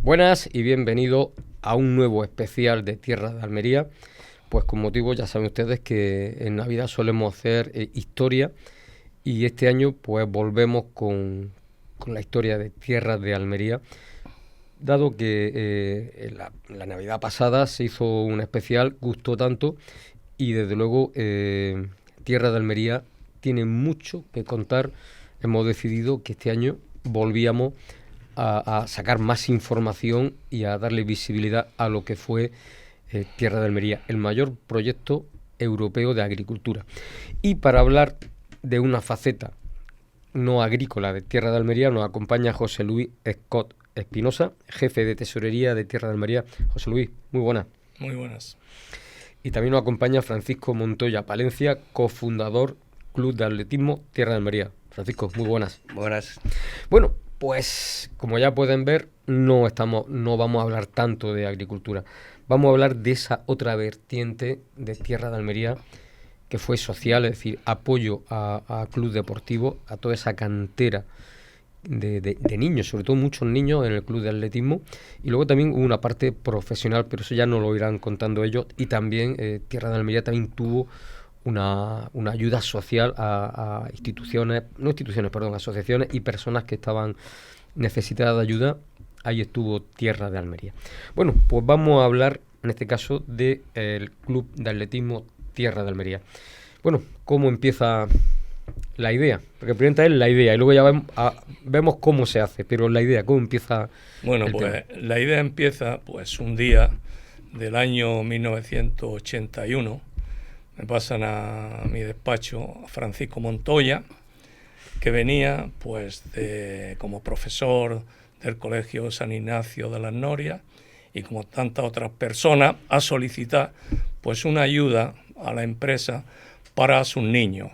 Buenas y bienvenido a un nuevo especial de Tierra de Almería. Pues con motivo, ya saben ustedes que en Navidad solemos hacer historia y este año pues volvemos con la historia de Tierra de Almería, dado que en la Navidad pasada se hizo un especial, gustó tanto y desde luego Tierra de Almería tiene mucho que contar. Hemos decidido que este año volvíamos a sacar más información y a darle visibilidad a lo que fue Tierra de Almería, el mayor proyecto europeo de agricultura. Y para hablar de una faceta no agrícola de Tierra de Almería nos acompaña José Luis Scott Espinosa, jefe de tesorería de Tierra de Almería. José Luis, muy buenas. Muy buenas. Y también nos acompaña Francisco Montoya Palencia, cofundador Club de Atletismo Tierra de Almería. Francisco, muy buenas. Buenas. Bueno, pues como ya pueden ver, no vamos a hablar tanto de agricultura. Vamos a hablar de esa otra vertiente de Tierra de Almería que fue social, es decir, apoyo a club deportivo, a toda esa cantera de niños, sobre todo muchos niños en el club de atletismo, y luego también hubo una parte profesional, pero eso ya nos lo irán contando ellos, y también Tierra de Almería también tuvo una ayuda social a asociaciones y personas que estaban necesitadas de ayuda. Ahí estuvo Tierra de Almería. Bueno, pues vamos a hablar en este caso del Club de Atletismo Tierra de Almería. Bueno, ¿cómo empieza la idea? Porque primero es la idea y luego ya vemos cómo se hace, pero la idea, ¿cómo empieza? Bueno, pues la idea empieza pues un día del año 1981. Me pasan a mi despacho a Francisco Montoya, que venía pues como profesor del Colegio San Ignacio de las Norias y como tantas otras personas a solicitar pues una ayuda a la empresa para sus niños,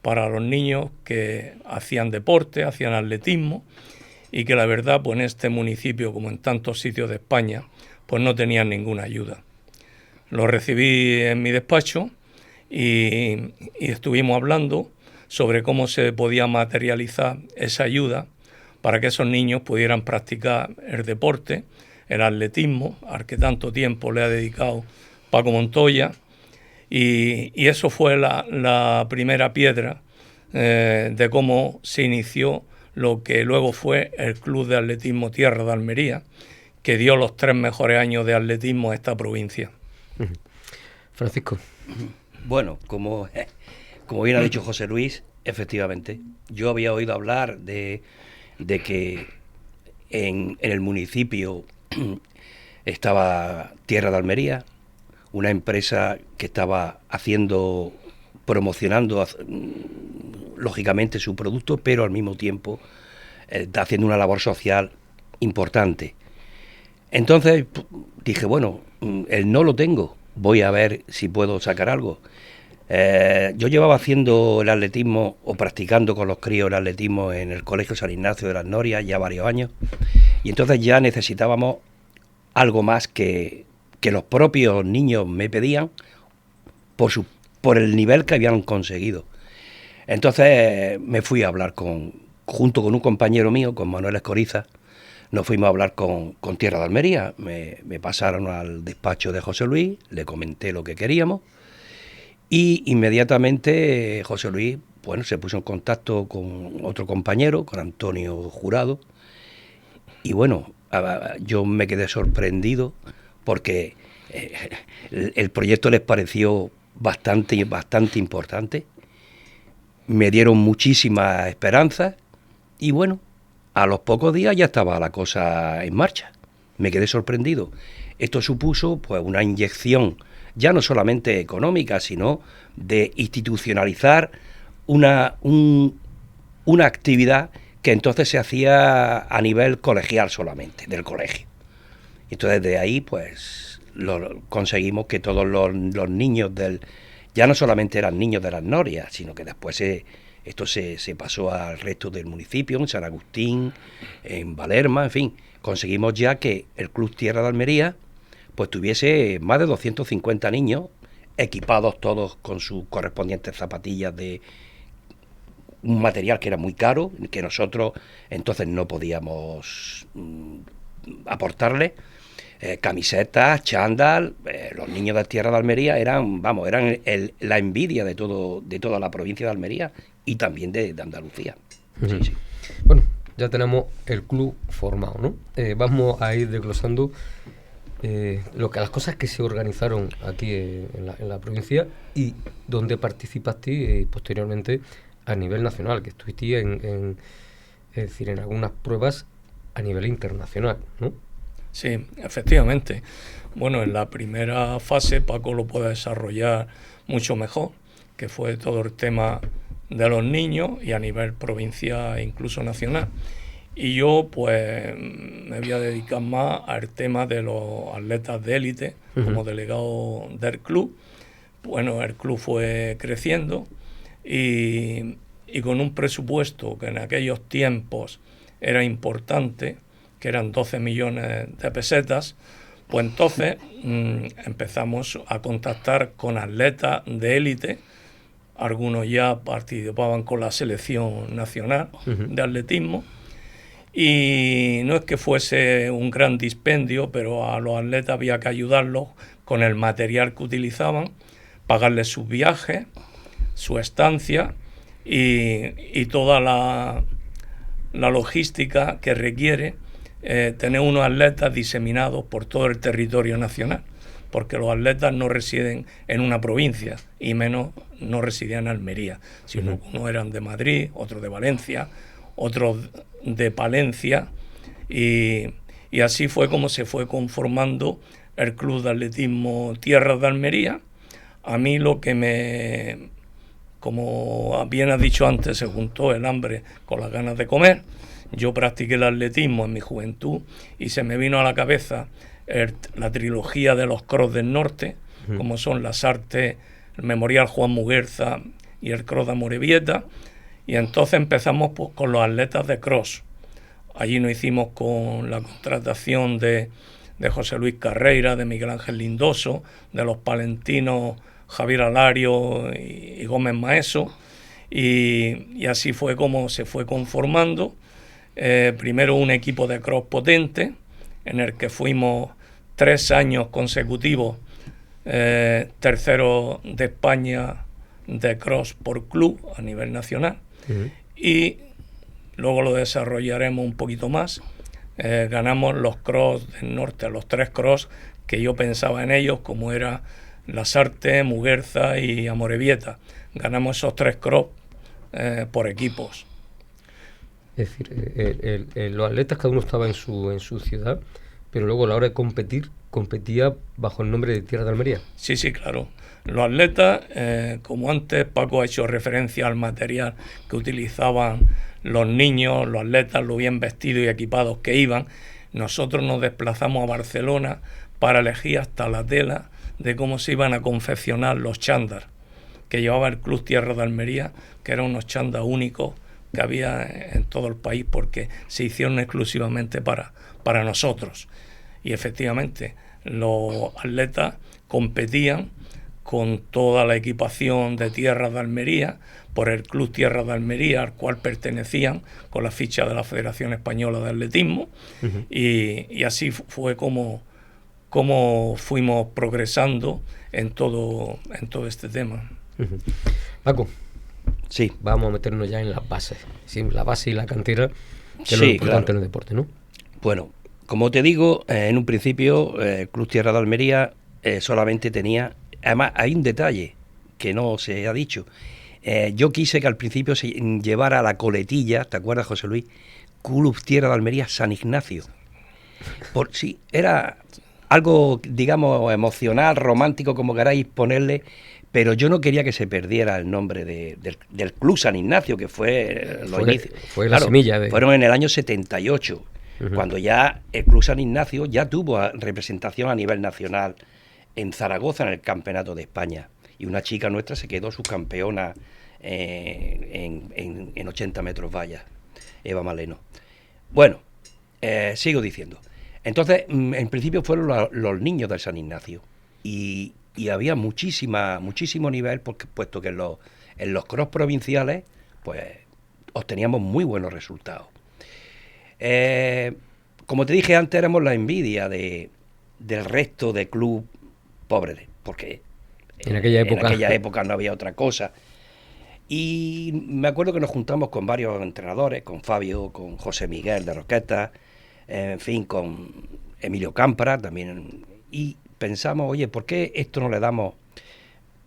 para los niños que hacían deporte, hacían atletismo y que la verdad pues en este municipio como en tantos sitios de España pues no tenían ninguna ayuda. Lo recibí en mi despacho y estuvimos hablando sobre cómo se podía materializar esa ayuda para que esos niños pudieran practicar el deporte, el atletismo, al que tanto tiempo le ha dedicado Paco Montoya, y eso fue la primera piedra de cómo se inició lo que luego fue el Club de Atletismo Tierra de Almería, que dio los 3 mejores años de atletismo a esta provincia. Francisco. Bueno, como bien ha dicho José Luis, efectivamente, yo había oído hablar de que en el municipio estaba Tierra de Almería, una empresa que estaba promocionando lógicamente su producto, pero al mismo tiempo haciendo una labor social importante. Entonces dije, bueno, el no lo tengo, voy a ver si puedo sacar algo. Yo llevaba haciendo el atletismo o practicando con los críos el atletismo en el Colegio San Ignacio de las Norias ya varios años, y entonces ya necesitábamos algo más que los propios niños me pedían por el nivel que habían conseguido. Entonces me fui a hablar junto con un compañero mío, con Manuel Escoriza, nos fuimos a hablar con Tierra de Almería. Me pasaron al despacho de José Luis, le comenté lo que queríamos y inmediatamente José Luis se puso en contacto con otro compañero, con Antonio Jurado, y yo me quedé sorprendido porque el proyecto les pareció bastante importante, me dieron muchísimas esperanzas y a los pocos días ya estaba la cosa en marcha. Me quedé sorprendido. Esto supuso una inyección ya no solamente económica, sino de institucionalizar una actividad que entonces se hacía a nivel colegial solamente, del colegio. Entonces de ahí conseguimos que todos los niños ya no solamente eran niños de las Norias, sino que después esto se pasó al resto del municipio, en San Agustín, en Valerma, en fin. Conseguimos ya que el Club Tierra de Almería tuviese más de 250 niños, equipados todos con sus correspondientes zapatillas de un material que era muy caro, que nosotros entonces no podíamos aportarle camisetas, chándal. Los niños de Tierra de Almería eran la envidia de toda la provincia de Almería y también de Andalucía. Sí, sí. Bueno, ya tenemos el club formado, ¿no? Vamos a ir desglosando las cosas que se organizaron aquí en la provincia y donde participaste posteriormente a nivel nacional, que estuviste es decir, en algunas pruebas a nivel internacional, ¿no? Sí, efectivamente. Bueno, en la primera fase Paco lo puede desarrollar mucho mejor, que fue todo el tema de los niños y a nivel provincial e incluso nacional. Y yo pues me voy a dedicar más al tema de los atletas de élite como delegado del club. Bueno, el club fue creciendo y con un presupuesto que en aquellos tiempos era importante, que eran 12 millones de pesetas, pues entonces empezamos a contactar con atletas de élite. Algunos ya participaban con la selección nacional de atletismo. Y no es que fuese un gran dispendio, pero a los atletas había que ayudarlos con el material que utilizaban, pagarles sus viajes, su estancia y toda la logística que requiere tener unos atletas diseminados por todo el territorio nacional, porque los atletas no residen en una provincia y menos no residían en Almería, sino que unos eran de Madrid, otros de Valencia, otros de Palencia y así fue como se fue conformando el Club de Atletismo Tierras de Almería. A mí lo que como bien has dicho antes, se juntó el hambre con las ganas de comer. Yo practiqué el atletismo en mi juventud y se me vino a la cabeza la trilogía de los Cross del Norte, como son las Artes, el Memorial Juan Muguerza y el Cross de Amorebieta. Y entonces empezamos pues, con los atletas de cross. Allí nos hicimos con la contratación de José Luis Carreira, de Miguel Ángel Lindoso, de los palentinos Javier Alario y Gómez Maeso. Y así fue como se fue conformando. Primero un equipo de cross potente, en el que fuimos 3 años consecutivos tercero de España de cross por club a nivel nacional. Y luego lo desarrollaremos un poquito más. Ganamos los cross del norte, los 3 cross que yo pensaba en ellos, como era Las Artes, Muguerza y Amorebieta. Ganamos esos 3 cross por equipos. Es decir, los atletas cada uno estaba en su ciudad, pero luego a la hora de competir, competía bajo el nombre de Tierra de Almería. Sí, claro. Los atletas, como antes Paco ha hecho referencia al material que utilizaban los niños, los atletas, lo bien vestidos y equipados que iban, nosotros nos desplazamos a Barcelona para elegir hasta la tela de cómo se iban a confeccionar los chándal que llevaba el Club Tierra de Almería, que eran unos chándal únicos que había en todo el país porque se hicieron exclusivamente para nosotros. Y efectivamente, los atletas competían con toda la equipación de Tierra de Almería por el Club Tierra de Almería, al cual pertenecían con la ficha de la Federación Española de Atletismo, y así fue como fuimos progresando en todo este tema. Paco, sí, vamos a meternos ya en las bases, ¿sí? La base y la cantera, que es sí, lo importante claro. en el deporte, ¿no? Bueno, como te digo, en un principio el Club Tierra de Almería solamente tenía... Además, hay un detalle que no se ha dicho. Yo quise que al principio se llevara la coletilla, ¿te acuerdas, José Luis? Club Tierra de Almería San Ignacio. Sí, era algo, digamos, emocional, romántico, como queráis ponerle, pero yo no quería que se perdiera el nombre del Club San Ignacio, que fue los inicios. Fue la semilla de... Fueron en el año 78, cuando ya el Club San Ignacio ya tuvo representación a nivel nacional en Zaragoza, en el Campeonato de España. Y una chica nuestra se quedó subcampeona en 80 metros vallas, Eva Maleno. Bueno, sigo diciendo. Entonces, en principio fueron los niños del San Ignacio. Y había muchísimo nivel, porque, puesto que en los cross provinciales, pues, obteníamos muy buenos resultados. como te dije antes, éramos la envidia del resto de club pobres, porque en aquella época no había otra cosa. Y me acuerdo que nos juntamos con varios entrenadores, con Fabio, con José Miguel de Roqueta, en fin, con Emilio Cámpara también, y pensamos, oye, ¿por qué esto no le damos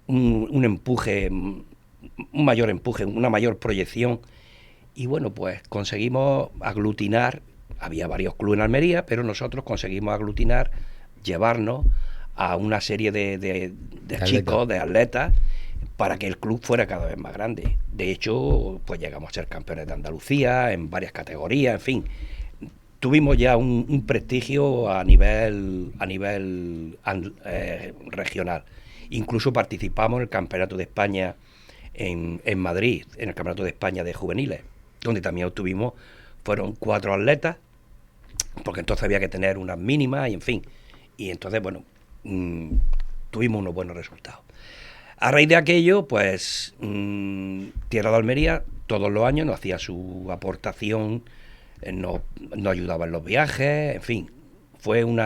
un empuje, un mayor empuje, una mayor proyección? Y bueno, pues conseguimos aglutinar, había varios clubes en Almería, pero nosotros conseguimos aglutinar, llevarnos a una serie de chicos, de atletas, para que el club fuera cada vez más grande. De hecho, pues llegamos a ser campeones de Andalucía en varias categorías, en fin. Tuvimos ya un prestigio a nivel regional. Incluso participamos en el Campeonato de España en Madrid, en el Campeonato de España de Juveniles, donde también obtuvimos, fueron 4 atletas, porque entonces había que tener unas mínimas y en fin. Y entonces, bueno, tuvimos unos buenos resultados. A raíz de aquello, pues Tierra de Almería todos los años nos hacía su aportación, nos ayudaba en los viajes, en fin, fue un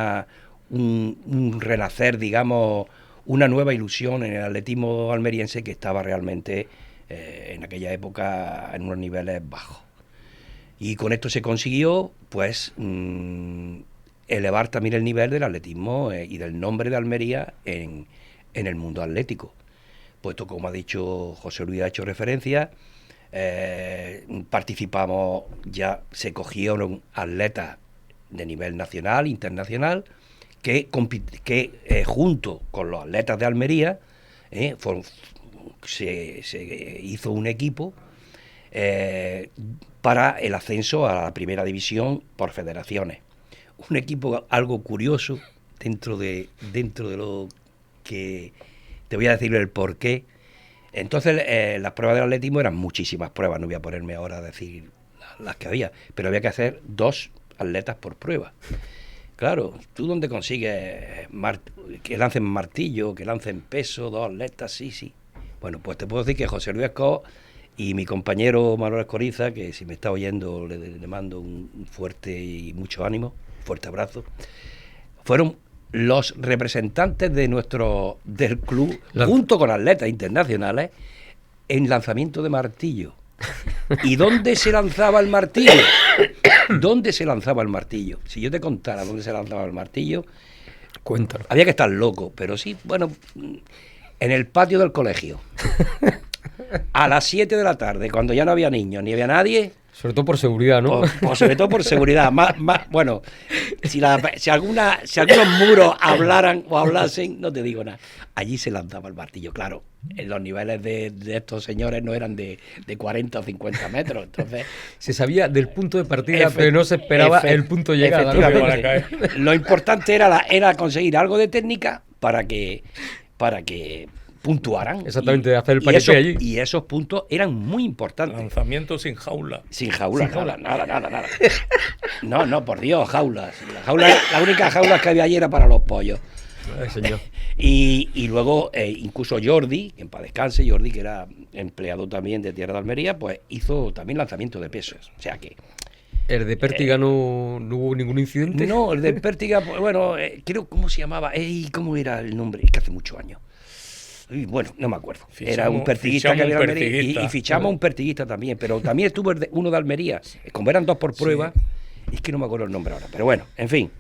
renacer, digamos, una nueva ilusión en el atletismo almeriense que estaba realmente en aquella época en unos niveles bajos. Y con esto se consiguió, pues, elevar también el nivel del atletismo y del nombre de Almería en el mundo atlético. Puesto, como ha dicho José Luis, ha hecho referencia, participamos, ya se cogieron atletas de nivel nacional, internacional, que junto con los atletas de Almería se hizo un equipo para el ascenso a la primera división por federaciones. Un equipo algo curioso dentro de lo que te voy a decir el porqué. Entonces, las pruebas del atletismo eran muchísimas pruebas, no voy a ponerme ahora a decir las que había, pero había que hacer 2 atletas por prueba. Claro, ¿tú dónde consigues que lancen martillo, que lancen peso, 2 atletas? Sí. Bueno, pues te puedo decir que José Luis Escó y mi compañero Manuel Escoriza, que si me está oyendo le mando un fuerte y mucho ánimo, fuerte abrazo, fueron los representantes del club, junto con atletas internacionales, en lanzamiento de martillo. ¿Y dónde se lanzaba el martillo? ¿Dónde se lanzaba el martillo? Si yo te contara dónde se lanzaba el martillo, cuéntalo. Había que estar loco, pero sí, bueno, en el patio del colegio. A las 7 de la tarde, cuando ya no había niños ni había nadie. Sobre todo por seguridad, ¿no? Sobre todo por seguridad. Bueno, si algunos muros hablaran o hablasen, no te digo nada. Allí se lanzaba el martillo, claro. En los niveles de estos señores no eran de 40 o 50 metros. Entonces, se sabía del punto de partida, pero no se esperaba el punto de llegada. Efectivamente. Lo importante era conseguir algo de técnica para que puntuaran. Exactamente, hacer el paripé allí. Y esos puntos eran muy importantes. Lanzamiento sin jaula. Sin jaula, nada. No, por Dios, jaulas. La única jaula que había allí era para los pollos. Ay, señor. Y luego, incluso Jordi, en paz descanse, Jordi, que era empleado también de Tierra de Almería, pues hizo también lanzamiento de pesos. O sea que... ¿El de Pértiga no hubo ningún incidente? No, el de Pértiga, pues, bueno, creo, ¿cómo se llamaba? ¿Cómo era el nombre? Es que hace muchos años. Y bueno, no me acuerdo. Era un pertiguista que había en Almería y fichamos un pertiguista también, pero también estuvo uno de Almería. Como eran 2 por prueba, es que no me acuerdo el nombre ahora. Pero bueno, en fin,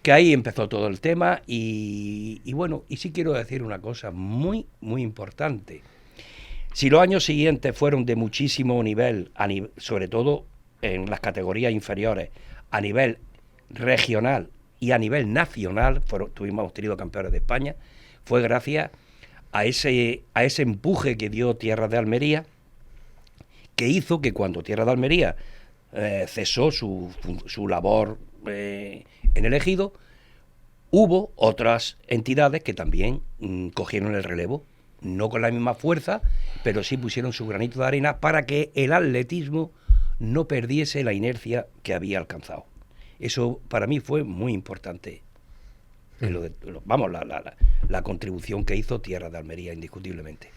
que ahí empezó todo el tema y bueno, y sí quiero decir una cosa muy, muy importante. Si los años siguientes fueron de muchísimo nivel, sobre todo en las categorías inferiores, a nivel regional y a nivel nacional, hemos tenido campeones de España, fue gracias a ese empuje que dio Tierra de Almería, que hizo que cuando Tierra de Almería cesó su labor en el ejido, hubo otras entidades que también cogieron el relevo, no con la misma fuerza, pero sí pusieron su granito de arena para que el atletismo no perdiese la inercia que había alcanzado. Eso para mí fue muy importante. La contribución que hizo Tierra de Almería, indiscutiblemente.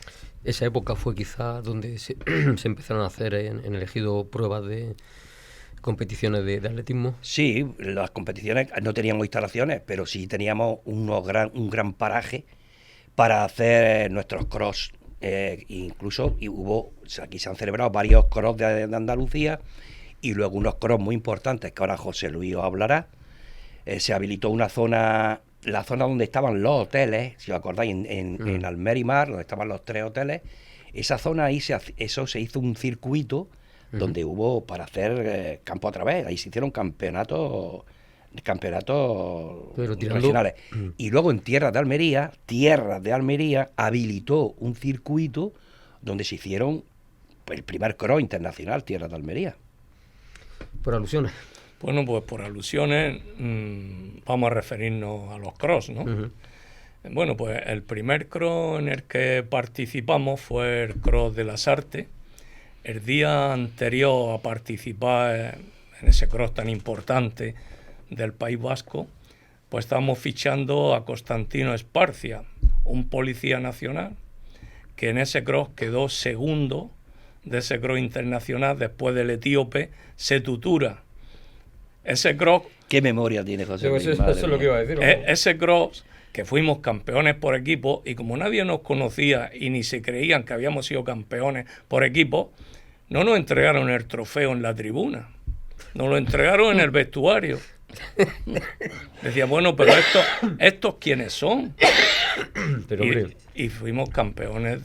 Esa época fue quizá donde se empezaron a hacer en el ejido pruebas competiciones de atletismo. Sí, las competiciones no teníamos instalaciones, pero sí teníamos un gran paraje para hacer nuestros cross. Incluso aquí se han celebrado varios cross de Andalucía y luego unos cross muy importantes que ahora José Luis os hablará. Se habilitó una zona, la zona donde estaban los hoteles, si os acordáis, en Almerimar, donde estaban los 3 hoteles. Esa zona ahí se hizo un circuito donde hubo para hacer campo a través. Ahí se hicieron campeonatos regionales. Y luego en Tierras de Almería habilitó un circuito donde se hicieron el primer cross internacional, Tierras de Almería. Por alusiones. Bueno, pues por alusiones vamos a referirnos a los cross, ¿no? Uh-huh. Bueno, pues el primer cross en el que participamos fue el cross de las Artes. El día anterior a participar en ese cross tan importante del País Vasco, pues estábamos fichando a Constantino Esparcia, un policía nacional, que en ese cross quedó segundo de ese cross internacional después del etíope Setu Tura. Ese cross... ¿Qué memoria tiene José Luis? Eso es lo que iba a decir. Ese cross, que fuimos campeones por equipo, y como nadie nos conocía y ni se creían que habíamos sido campeones por equipo, no nos entregaron el trofeo en la tribuna, nos lo entregaron en el vestuario. Decía, bueno, pero estos ¿quiénes son? Pero, hombre, y fuimos campeones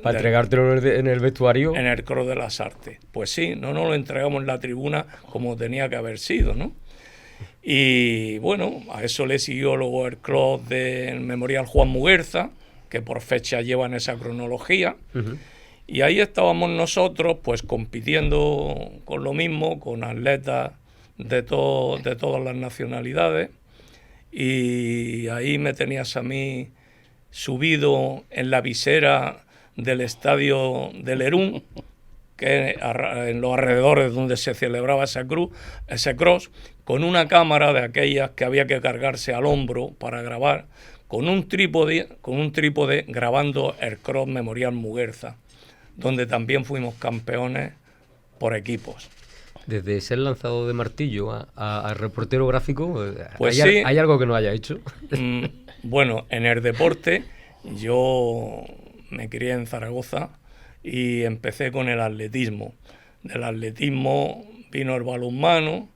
para entregártelo en el vestuario. En el cross de las Artes. Pues sí, no nos lo entregamos en la tribuna como tenía que haber sido, ¿no? Y bueno, a eso le siguió luego el cross del Memorial Juan Muguerza, que por fecha lleva en esa cronología. Uh-huh. Y ahí estábamos nosotros, pues compitiendo con lo mismo, con atletas de todas las nacionalidades. Y ahí me tenías a mí subido en la visera del estadio de Lerún, que en los alrededores donde se celebraba ese cross, con una cámara de aquellas que había que cargarse al hombro para grabar, con un trípode grabando el cross Memorial Muguerza, donde también fuimos campeones por equipos. Desde ser lanzador de martillo a reportero gráfico, pues ¿hay algo que no haya hecho? Bueno, en el deporte yo me crié en Zaragoza y empecé con el atletismo. Del atletismo vino el balonmano,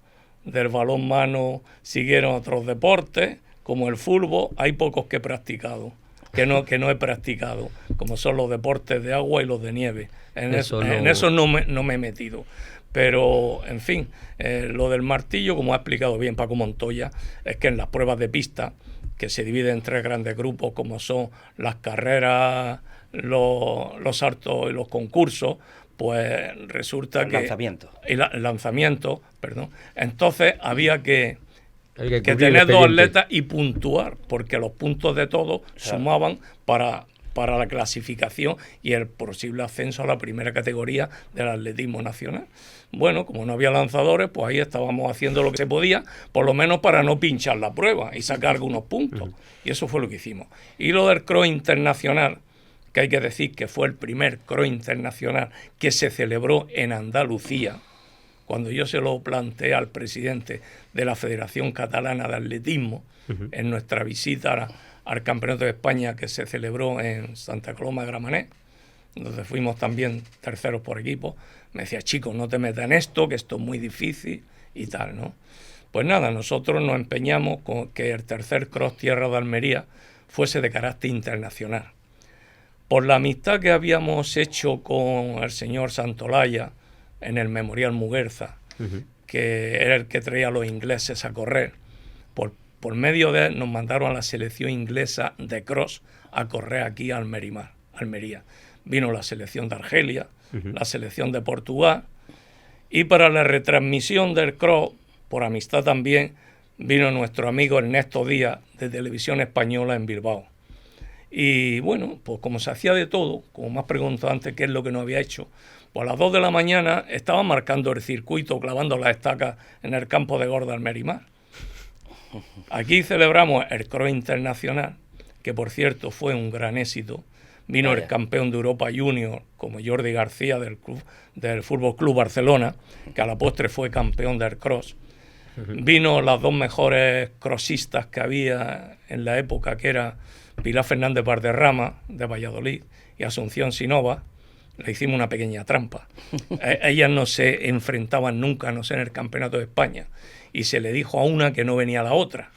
del balonmano siguieron otros deportes, como el fútbol. Hay pocos que he practicado, que no he practicado, como son los deportes de agua y los de nieve. En eso no me he metido. Pero, en fin, lo del martillo, como ha explicado bien Paco Montoya, es que en las pruebas de pista, que se dividen en 3 grandes grupos, como son las carreras, los saltos y los concursos, pues resulta que... Lanzamiento, perdón. Entonces había que tener 2 atletas y puntuar, porque los puntos de todos sumaban para la clasificación y el posible ascenso a la primera categoría del atletismo nacional. Bueno, como no había lanzadores, pues ahí estábamos haciendo lo que se podía, por lo menos para no pinchar la prueba y sacar algunos puntos. Y eso fue lo que hicimos. Y lo del cross internacional, que hay que decir que fue el primer cross internacional que se celebró en Andalucía, cuando yo se lo planteé al presidente de la Federación Catalana de Atletismo, en nuestra visita al Campeonato de España que se celebró en Santa Coloma de Gramenet, donde fuimos también terceros por equipo, me decía, chico, no te metas en esto, que esto es muy difícil y tal, ¿no? Pues nada, nosotros nos empeñamos con que el tercer cross Tierra de Almería fuese de carácter internacional. Por la amistad que habíamos hecho con el señor Santolaya en el Memorial Muguerza, que era el que traía a los ingleses a correr, por medio de él nos mandaron a la selección inglesa de cross a correr aquí a Almería. Vino la selección de Argelia, la selección de Portugal, y para la retransmisión del cross, por amistad también, vino nuestro amigo Ernesto Díaz de Televisión Española en Bilbao. Y bueno, pues como se hacía de todo, como me has preguntado antes qué es lo que no había hecho, pues a las 2 de la mañana estaba marcando el circuito, clavando las estacas en el campo de Gorda Almerimar. Aquí celebramos el cross internacional, que por cierto fue un gran éxito. vino el campeón de Europa Junior, como Jordi García del Fútbol Club Barcelona, que a la postre fue campeón del cross. Vino las dos mejores crossistas que había en la época, que era Pilar Fernández Valderrama, de Valladolid, y Asunción Sinova. Le hicimos una pequeña trampa. Ellas no se enfrentaban nunca, no sé, en el Campeonato de España. Y se le dijo a una que no venía a la otra.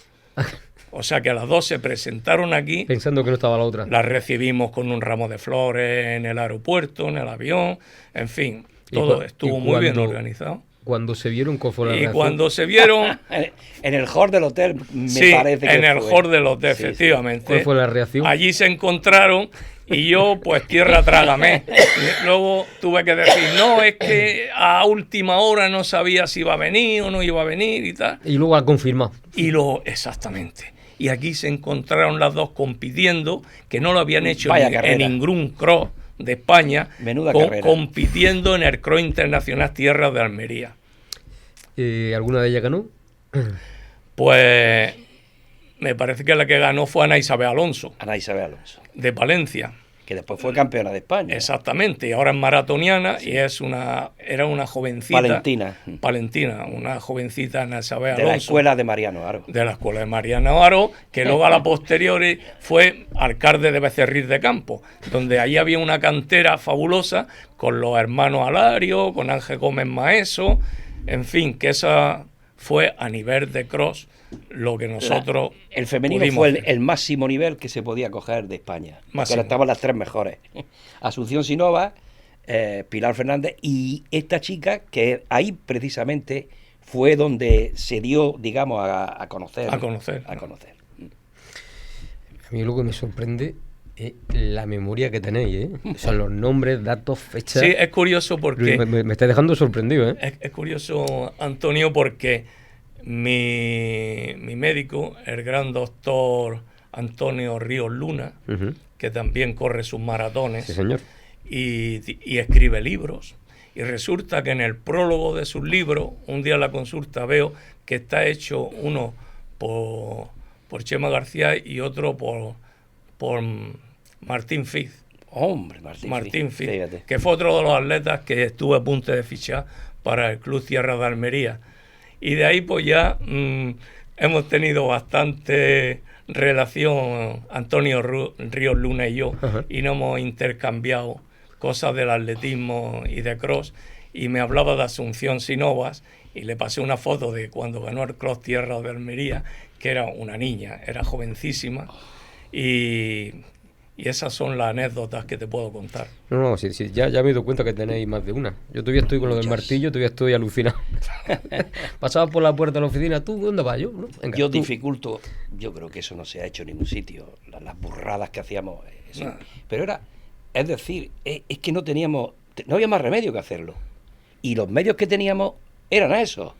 O sea que a las dos se presentaron aquí. Pensando que no estaba la otra. Las recibimos con un ramo de flores en el aeropuerto, en el avión, en fin. Todo estuvo muy bien organizado. Cuando se vieron, ¿cuál fue la reacción? Cuando se vieron... en el hall del hotel, sí, parece que en el hall del hotel, efectivamente. ¿Cuál fue la reacción? Allí se encontraron y yo, pues, tierra trágame. Luego tuve que decir, no, es que a última hora no sabía si iba a venir o no iba a venir y tal. Y luego ha confirmado. Exactamente. Y aquí se encontraron las dos compitiendo, que no lo habían hecho en ningún cross de España, compitiendo en el cross internacional Tierras de Almería. ¿Alguna de ellas ganó? Pues me parece que la que ganó fue Ana Isabel Alonso. Ana Isabel Alonso. De Valencia. Que después fue campeona de España. Exactamente, y ahora es maratoniana, sí. Y era una jovencita. Palentina, una jovencita Ana Isabel Alonso. De la escuela de Mariano Haro. De la escuela de Mariano Haro, que luego a la posteriori fue alcalde de Becerril de Campo, donde ahí había una cantera fabulosa con los hermanos Alario, con Ángel Gómez Maeso, en fin, que esa fue a nivel de cross lo que nosotros el femenino fue el máximo nivel que se podía coger de España. Porque estaban las tres mejores. Asunción Sinova, Pilar Fernández y esta chica, que ahí precisamente fue donde se dio, digamos, a conocer. A conocer. A conocer. A mí lo que me sorprende es la memoria que tenéis, ¿eh? O sea, los nombres, datos, fechas. Sí, es curioso porque... Me está dejando sorprendido, ¿eh? Es curioso, Antonio, porque mi médico, el gran doctor Antonio Ríos Luna, que también corre sus maratones, sí, señor. Y escribe libros. Y resulta que en el prólogo de sus libros, un día en la consulta veo que está hecho uno por Chema García y otro por Martín Fiz. Hombre, Martín Fiz, que fue otro de los atletas que estuve a punto de fichar para el Club Tierra de Almería. Y de ahí pues ya hemos tenido bastante relación, Antonio Ríos Luna y yo, y nos hemos intercambiado cosas del atletismo y de cross, y me hablaba de Asunción Sinovas, y le pasé una foto de cuando ganó el Cross Tierra de Almería, que era una niña, era jovencísima, y esas son las anécdotas que te puedo contar. No, sí, ya me he dado cuenta que tenéis más de una. Yo todavía estoy con lo del martillo, todavía estoy alucinado. Pasaba por la puerta de la oficina, ¿tú dónde vas? Yo, ¿no? Venga, yo dificulto, yo creo que eso no se ha hecho en ningún sitio, las burradas que hacíamos. Pero es decir, es que no había más remedio que hacerlo. Y los medios que teníamos eran esos.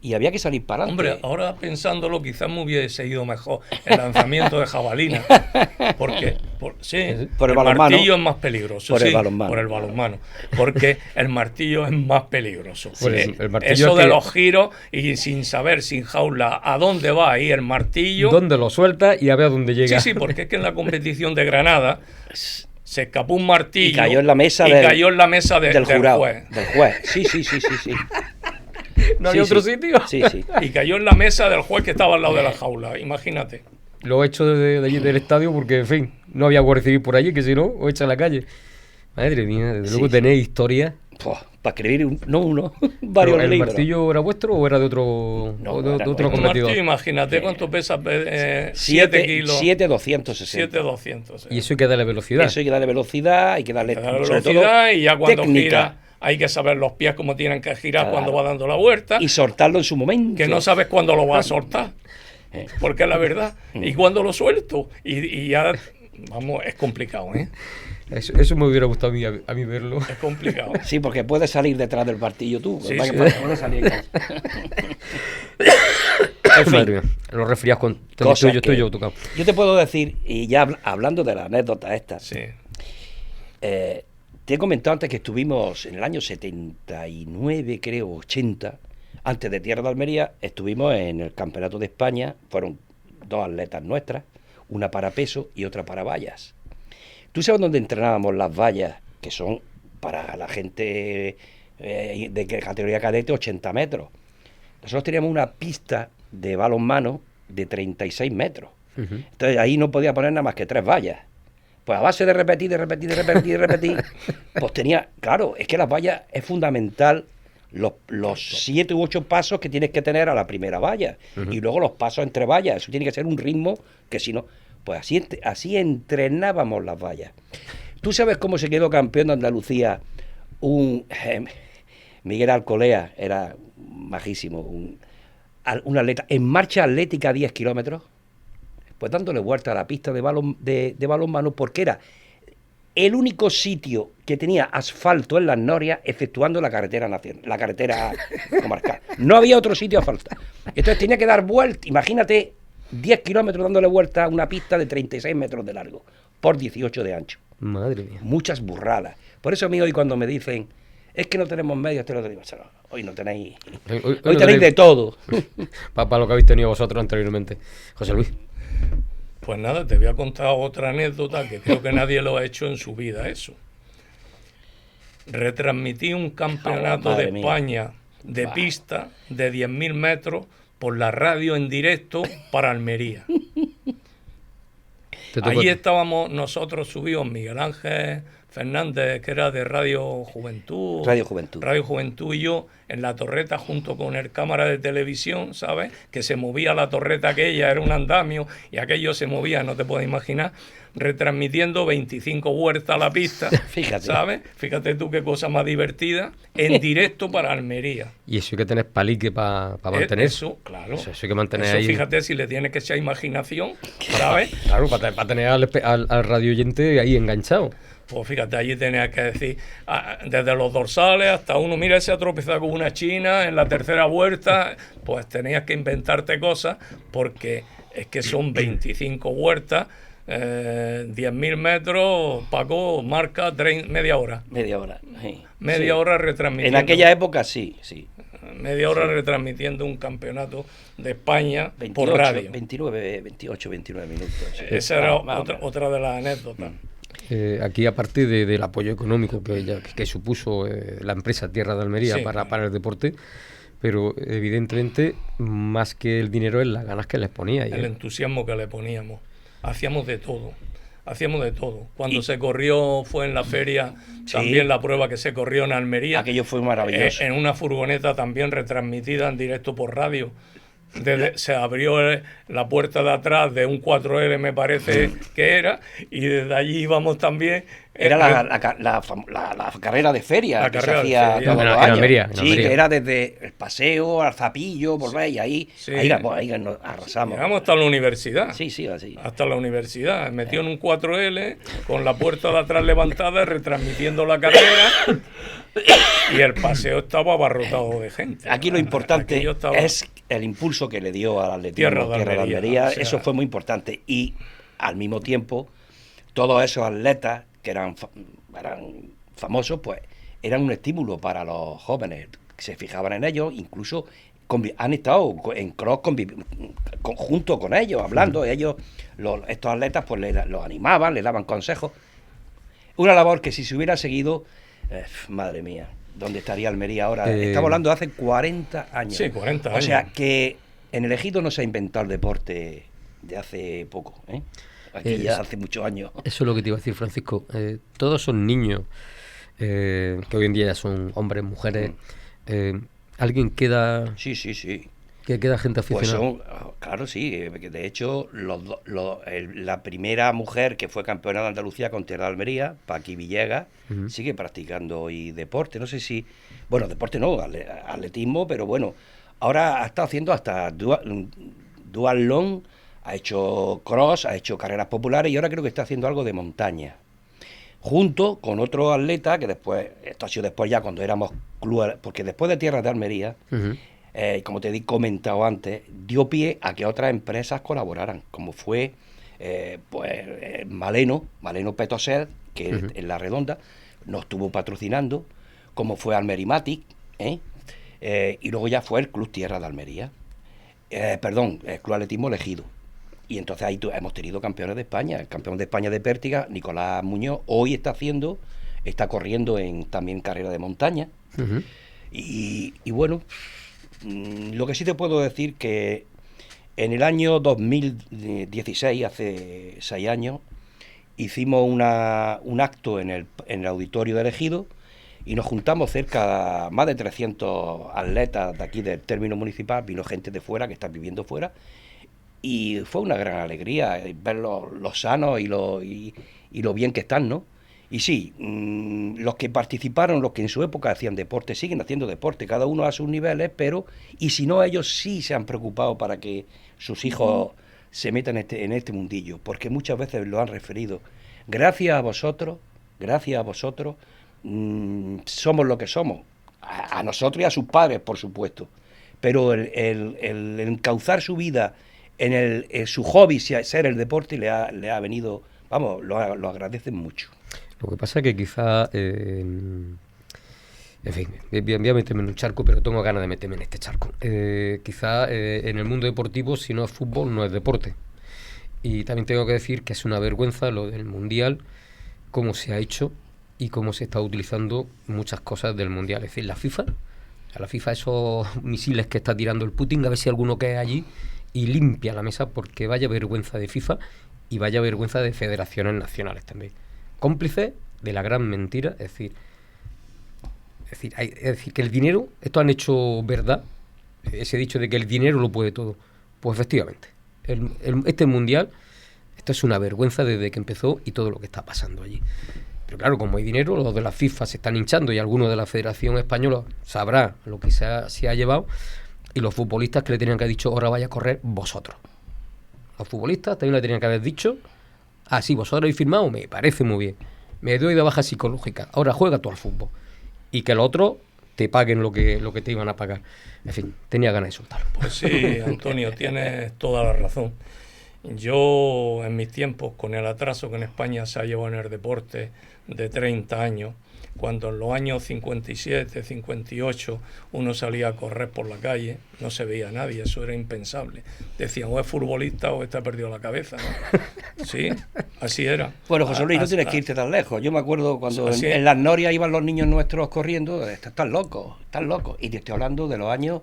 Y había que salir para adelante. Hombre, ahora pensándolo, quizás me hubiese ido mejor el lanzamiento de jabalina. Porque por el martillo es más peligroso. Por el balonmano. Por el balonmano. Porque el martillo es más peligroso. El martillo eso de los giros y sin saber, sin jaula, a dónde va ahí el martillo. ¿Dónde lo suelta y a ver a dónde llega? Sí, porque es que en la competición de Granada se escapó un martillo. Y cayó en la mesa, del jurado. Juez. Del juez. Sí. ¿No había otro sitio? Sí. Y cayó en la mesa del juez que estaba al lado de la jaula, imagínate. Lo he hecho de allí del estadio porque, en fin, no había guardia civil por allí, que si no, os echa a la calle. Madre mía, desde luego tenéis historias. Para escribir, varios libros. ¿El martillo era vuestro o era de otro, otro competidor? El martillo, imagínate cuánto pesa, 7 kilos. 7,260. 7,200. Y eso hay que darle velocidad. Eso hay que darle velocidad, hay que darle velocidad y ya cuando técnica. gira hay que saber los pies cómo tienen que girar cuando va dando la vuelta. Y soltarlo en su momento. Que no sabes cuándo lo vas a soltar. Porque es la verdad. Y cuando lo suelto. Y ya, vamos, es complicado, ¿eh? Eso me hubiera gustado a mí verlo. Es complicado. Sí, porque puedes salir detrás del martillo tú. Sí. Puedes salir en fin, los resfriados con estoy yo tocado. Yo te puedo decir, y ya hablando de la anécdota esta, sí. Te he comentado antes que estuvimos en el año 79, creo, 80, antes de Tierra de Almería, estuvimos en el Campeonato de España, fueron 2 atletas nuestras, una para peso y otra para vallas. ¿Tú sabes dónde entrenábamos las vallas? Que son para la gente de categoría cadete 80 metros. Nosotros teníamos una pista de balonmano de 36 metros. Entonces ahí no podía poner nada más que 3 vallas. Pues a base de repetir, pues tenía, claro, es que las vallas es fundamental los 7 u 8 pasos que tienes que tener a la primera valla. Y luego los pasos entre vallas. Eso tiene que ser un ritmo que si no, pues así entrenábamos las vallas. ¿Tú sabes cómo se quedó campeón de Andalucía Miguel Alcolea? Era majísimo, un atleta en marcha atlética 10 kilómetros, pues dándole vuelta a la pista de balonmano, porque era el único sitio que tenía asfalto en las Norias, efectuando la carretera nacional, la carretera comarcal. No había otro sitio asfaltado. Entonces tenía que dar vuelta, imagínate, 10 kilómetros dándole vuelta a una pista de 36 metros de largo, por 18 de ancho. Madre mía. Muchas burradas. Por eso a mí hoy cuando me dicen, es que no tenemos medios, te lo digo, hoy no tenéis... Hoy tenéis de todo. Para lo que habéis tenido vosotros anteriormente. José Luis. Pues nada, te voy a contar otra anécdota que creo que nadie lo ha hecho en su vida, eso. Retransmití un campeonato de España de pista de 10.000 metros por la radio en directo para Almería. Allí estábamos nosotros subidos, Miguel Ángel Fernández, que era de Radio Juventud. Radio Juventud. Radio Juventud y yo, en la torreta junto con el cámara de televisión, ¿sabes? Que se movía la torreta aquella, era un andamio, y aquello se movía, no te puedes imaginar, retransmitiendo 25 vueltas a la pista, fíjate. ¿Sabes? Fíjate tú qué cosa más divertida, en directo para Almería. Y eso hay que tener palique para mantener. Eso, claro. Eso hay que mantener eso, ahí. Fíjate si le tienes que echar imaginación, ¿sabes? Claro, para tener al radio oyente ahí enganchado. Pues fíjate, allí tenías que decir, desde los dorsales hasta uno, mira, se ha tropezado con una china en la tercera vuelta, pues tenías que inventarte cosas, porque es que son 25 vueltas, 10.000 metros, Paco marca media hora. Media hora, sí. Media hora retransmitiendo. En aquella época sí. Media hora retransmitiendo un campeonato de España 28, por radio. 29 minutos. Sí. Esa era otra de las anécdotas. Aquí, aparte del apoyo económico que supuso la empresa Tierra de Almería para el deporte, pero evidentemente más que el dinero es las ganas que les ponía. El entusiasmo que le poníamos. Hacíamos de todo. Cuando se corrió, fue en la feria, también la prueba que se corrió en Almería. Aquello fue maravilloso. En una furgoneta también retransmitida en directo por radio. Se abrió la puerta de atrás de un 4L, me parece que era, y desde allí íbamos también. Era la carrera de feria que se hacía todos los años. En Almería. Que era desde el paseo al Zapillo, volver, y ahí nos arrasamos. Llegamos hasta la universidad. Sí, así. Hasta la universidad. Metió en un 4L, con la puerta de atrás levantada, retransmitiendo la carrera. Y el paseo estaba abarrotado de gente. Aquí lo importante es el impulso que le dio al atletismo Tierra de Almería. O sea, eso fue muy importante. Y al mismo tiempo, todos esos atletas que eran famosos, pues eran un estímulo para los jóvenes que se fijaban en ellos. Incluso han estado en cross junto con ellos, hablando. Ellos, estos atletas, pues los animaban, les daban consejos. Una labor que si se hubiera seguido, madre mía, ¿dónde estaría Almería ahora? Estamos hablando de hace 40 años. Sí, 40 años. O sea, que en el Ejido no se ha inventado el deporte de hace poco, ¿eh? Aquí ya hace muchos años. Eso es lo que te iba a decir, Francisco. Todos son niños, que hoy en día ya son hombres, mujeres. ¿Alguien queda...? Sí. ¿Que queda gente aficionada? Pues claro, sí. De hecho, la primera mujer que fue campeona de Andalucía con Tierra de Almería, Paqui Villegas, sigue practicando hoy deporte. No sé si... Bueno, deporte no, atletismo, pero bueno. Ahora ha estado haciendo hasta dual long, ha hecho cross, ha hecho carreras populares y ahora creo que está haciendo algo de montaña. Junto con otro atleta que después, esto ha sido después ya cuando éramos club, porque después de Tierra de Almería... como te he comentado antes, dio pie a que otras empresas colaboraran, como fue Maleno Petosel, que en La Redonda nos estuvo patrocinando, como fue Almerimatic, y luego ya fue el Club Tierra de Almería, el Club Atletismo Ejido. Y entonces ahí hemos tenido campeones de España. El campeón de España de pértiga, Nicolás Muñoz, hoy está corriendo en también carrera de montaña. Ujú. Y bueno, lo que sí te puedo decir que en el año 2016, hace 6 años, hicimos un acto en el auditorio de Ejido y nos juntamos más de 300 atletas de aquí del término municipal, vino gente de fuera que está viviendo fuera, y fue una gran alegría ver los sanos y lo bien que están, ¿no? Y sí, los que participaron, los que en su época hacían deporte, siguen haciendo deporte, cada uno a sus niveles, pero, y si no, ellos sí se han preocupado para que sus hijos se metan en este mundillo, porque muchas veces lo han referido. Gracias a vosotros, somos lo que somos, a nosotros y a sus padres, por supuesto, pero el encauzar su vida en su hobby, ser el deporte, le ha venido, vamos, lo agradecen mucho. Lo que pasa es que quizá, en fin, voy a meterme en un charco, pero tengo ganas de meterme en este charco. Quizá en el mundo deportivo, si no es fútbol, no es deporte. Y también tengo que decir que es una vergüenza lo del Mundial, cómo se ha hecho y cómo se está utilizando muchas cosas del Mundial. Es decir, la FIFA esos misiles que está tirando el Putin, a ver si alguno cae allí y limpia la mesa, porque vaya vergüenza de FIFA y vaya vergüenza de federaciones nacionales también. Cómplices de la gran mentira, es decir, que el dinero, esto han hecho verdad, ese dicho de que el dinero lo puede todo. Pues efectivamente, este mundial, esto es una vergüenza desde que empezó y todo lo que está pasando allí. Pero claro, como hay dinero, los de la FIFA se están hinchando y algunos de la Federación Española sabrá lo que se ha llevado, y los futbolistas que le tenían que haber dicho, ahora vaya a correr vosotros. Los futbolistas también le tenían que haber dicho, sí, vosotros habéis firmado, me parece muy bien, me doy de baja psicológica, ahora juega tú al fútbol. Y que los otros te paguen lo que te iban a pagar. En fin, tenía ganas de soltarlo. Pues sí, Antonio, tienes toda la razón. Yo, en mis tiempos, con el atraso que en España se ha llevado en el deporte de 30 años, cuando en los años 57, 58 uno salía a correr por la calle, no se veía a nadie, eso era impensable. Decían, o es futbolista o está perdido la cabeza, ¿no? Sí, así era. Bueno, José Luis, no tienes que irte tan lejos. Yo me acuerdo cuando en las norias iban los niños nuestros corriendo, están locos. Y te estoy hablando de los años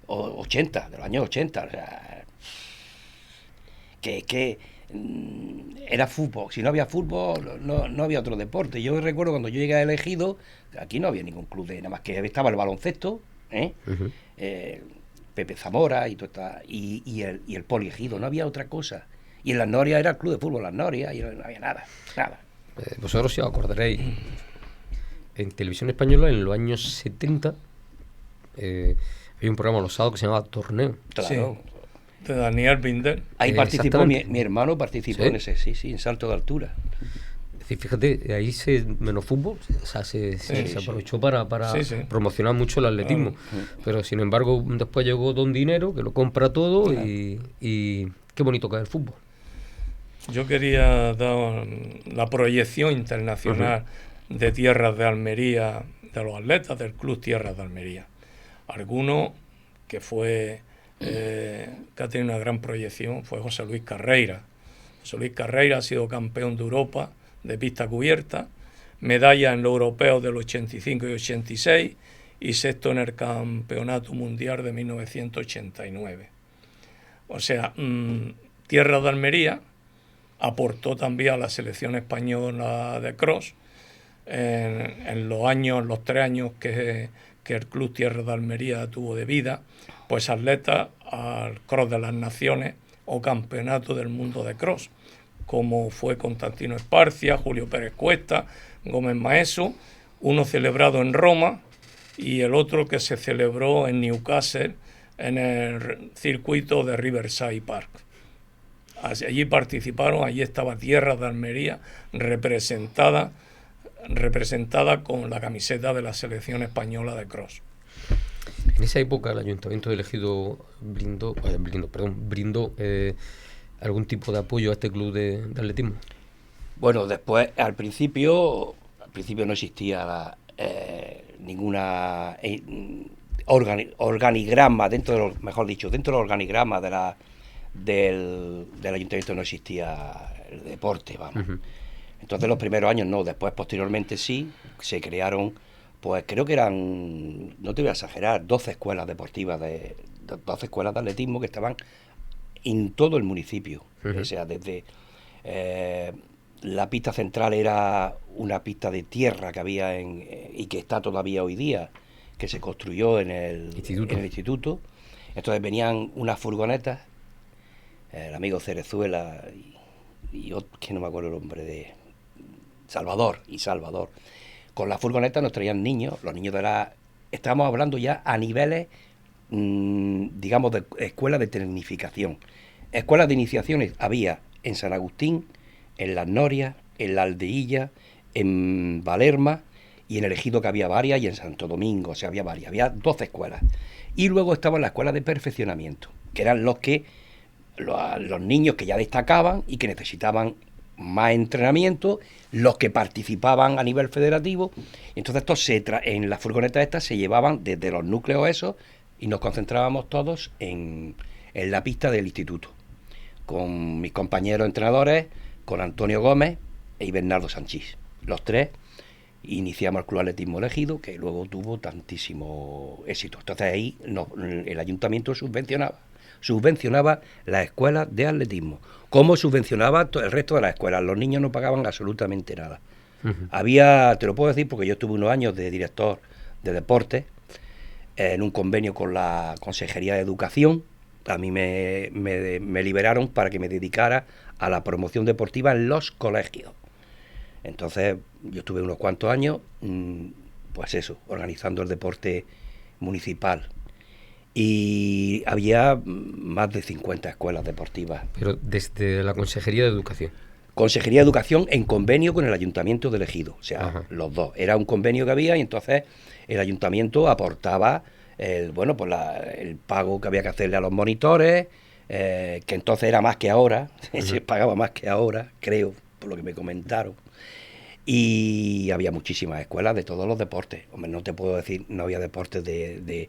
80, de los años 80. O sea, que era fútbol. Si no había fútbol, no había otro deporte. Yo recuerdo cuando yo llegué a Ejido, aquí no había ningún club nada más que estaba el baloncesto, Uh-huh. Pepe Zamora y el Poliejido, no había otra cosa. Y en las norias era el club de fútbol Las Norias y no había nada. Vosotros si os acordaréis, en Televisión Española en los años 70 había un programa los sábados que se llamaba Torneo. Claro. Sí. De Daniel Binder. Ahí participó mi hermano, participó en ese, sí, en salto de altura. Es decir, fíjate, ahí menos fútbol, o sea, se aprovechó para promocionar mucho el atletismo. Pero sin embargo, después llegó Don Dinero, que lo compra todo, y qué bonito que es el fútbol. Yo quería dar la proyección internacional de Tierras de Almería, de los atletas del Club Tierras de Almería. Alguno que ha tenido una gran proyección fue José Luis Carreira. José Luis Carreira ha sido campeón de Europa de pista cubierta, medalla en los europeos del 85 y 86 y sexto en el campeonato mundial de 1989. O sea, Tierras de Almería aportó también a la selección española de cross en los 3 años que el Club Tierras de Almería tuvo de vida, pues atletas al cross de las naciones o campeonato del mundo de cross, como fue Constantino Esparcia, Julio Pérez Cuesta, Gómez Maeso, uno celebrado en Roma y el otro que se celebró en Newcastle en el circuito de Riverside Park. Allí participaron, allí estaba Tierras de Almería representada con la camiseta de la selección española de cross. En esa época el Ayuntamiento de Ejido brindó algún tipo de apoyo a este club de atletismo. Bueno, después, al principio no existía ninguna organigrama dentro del organigrama del ayuntamiento no existía el deporte, vamos. Entonces los primeros años no, después posteriormente sí, se crearon, pues creo que eran, no te voy a exagerar, 12 escuelas deportivas, 12 escuelas de atletismo que estaban en todo el municipio. O sea, desde la pista central era una pista de tierra que había y que está todavía hoy día, que se construyó en el instituto. Entonces venían unas furgonetas, el amigo Cerezuela y otro, que no me acuerdo el nombre, de Salvador. Con la furgoneta nos traían niños, los niños estábamos hablando ya a niveles, digamos, de escuelas de tecnificación. Escuelas de iniciaciones había en San Agustín, en Las Norias, en La Aldeilla, en Valerma, y en el Ejido, que había varias, y en Santo Domingo, o sea, había varias, había 12 escuelas. Y luego estaban las escuelas de perfeccionamiento, que eran los niños que ya destacaban y que necesitaban más entrenamiento, los que participaban a nivel federativo. Entonces en las furgonetas estas se llevaban desde los núcleos esos y nos concentrábamos todos en la pista del instituto, con mis compañeros entrenadores, con Antonio Gómez y Bernardo Sanchís. Los tres iniciamos el Club Atletismo Elegido, que luego tuvo tantísimo éxito. Entonces ahí el ayuntamiento subvencionaba las escuelas de atletismo, como subvencionaba el resto de las escuelas. Los niños no pagaban absolutamente nada. Había, te lo puedo decir porque yo estuve unos años de director de deporte en un convenio con la Consejería de Educación. A mí me liberaron para que me dedicara a la promoción deportiva en los colegios. Entonces yo estuve unos cuantos años, pues eso, organizando el deporte municipal. Y había más de 50 escuelas deportivas. Pero desde la Consejería de Educación. Consejería de Educación en convenio con el Ayuntamiento de Ejido, o sea, Ajá. Los dos. Era un convenio que había y entonces el ayuntamiento aportaba el pago que había que hacerle a los monitores, que entonces era más que ahora, se pagaba más que ahora, creo, por lo que me comentaron. Y había muchísimas escuelas de todos los deportes. Hombre, no te puedo decir, no había deportes de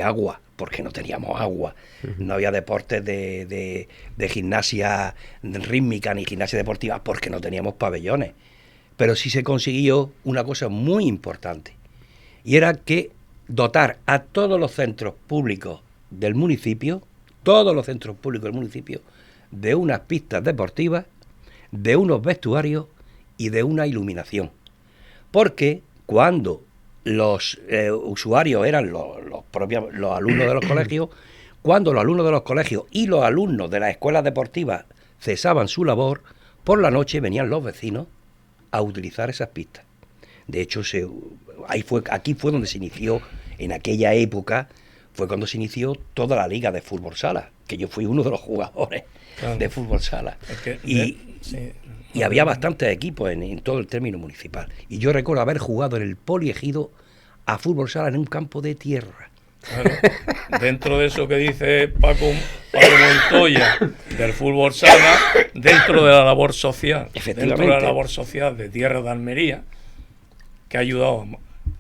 agua, porque no teníamos agua. No había deportes de gimnasia rítmica ni gimnasia deportiva, porque no teníamos pabellones. Pero sí se consiguió una cosa muy importante, y era que dotar a todos los centros públicos del municipio, de unas pistas deportivas, de unos vestuarios y de una iluminación. Porque cuando los usuarios eran los alumnos de los colegios, cuando los alumnos de los colegios y los alumnos de las escuelas deportivas cesaban su labor, por la noche venían los vecinos a utilizar esas pistas. De hecho, aquí fue donde se inició, en aquella época, fue cuando se inició toda la liga de fútbol sala, que yo fui uno de los jugadores de fútbol sala. Y había bastantes equipos en todo el término municipal. Y yo recuerdo haber jugado en el Poliegido a fútbol sala en un campo de tierra. Claro. Dentro de eso que dice Paco Montoya del fútbol sala, dentro de la labor social, de Tierra de Almería, que ha ayudado a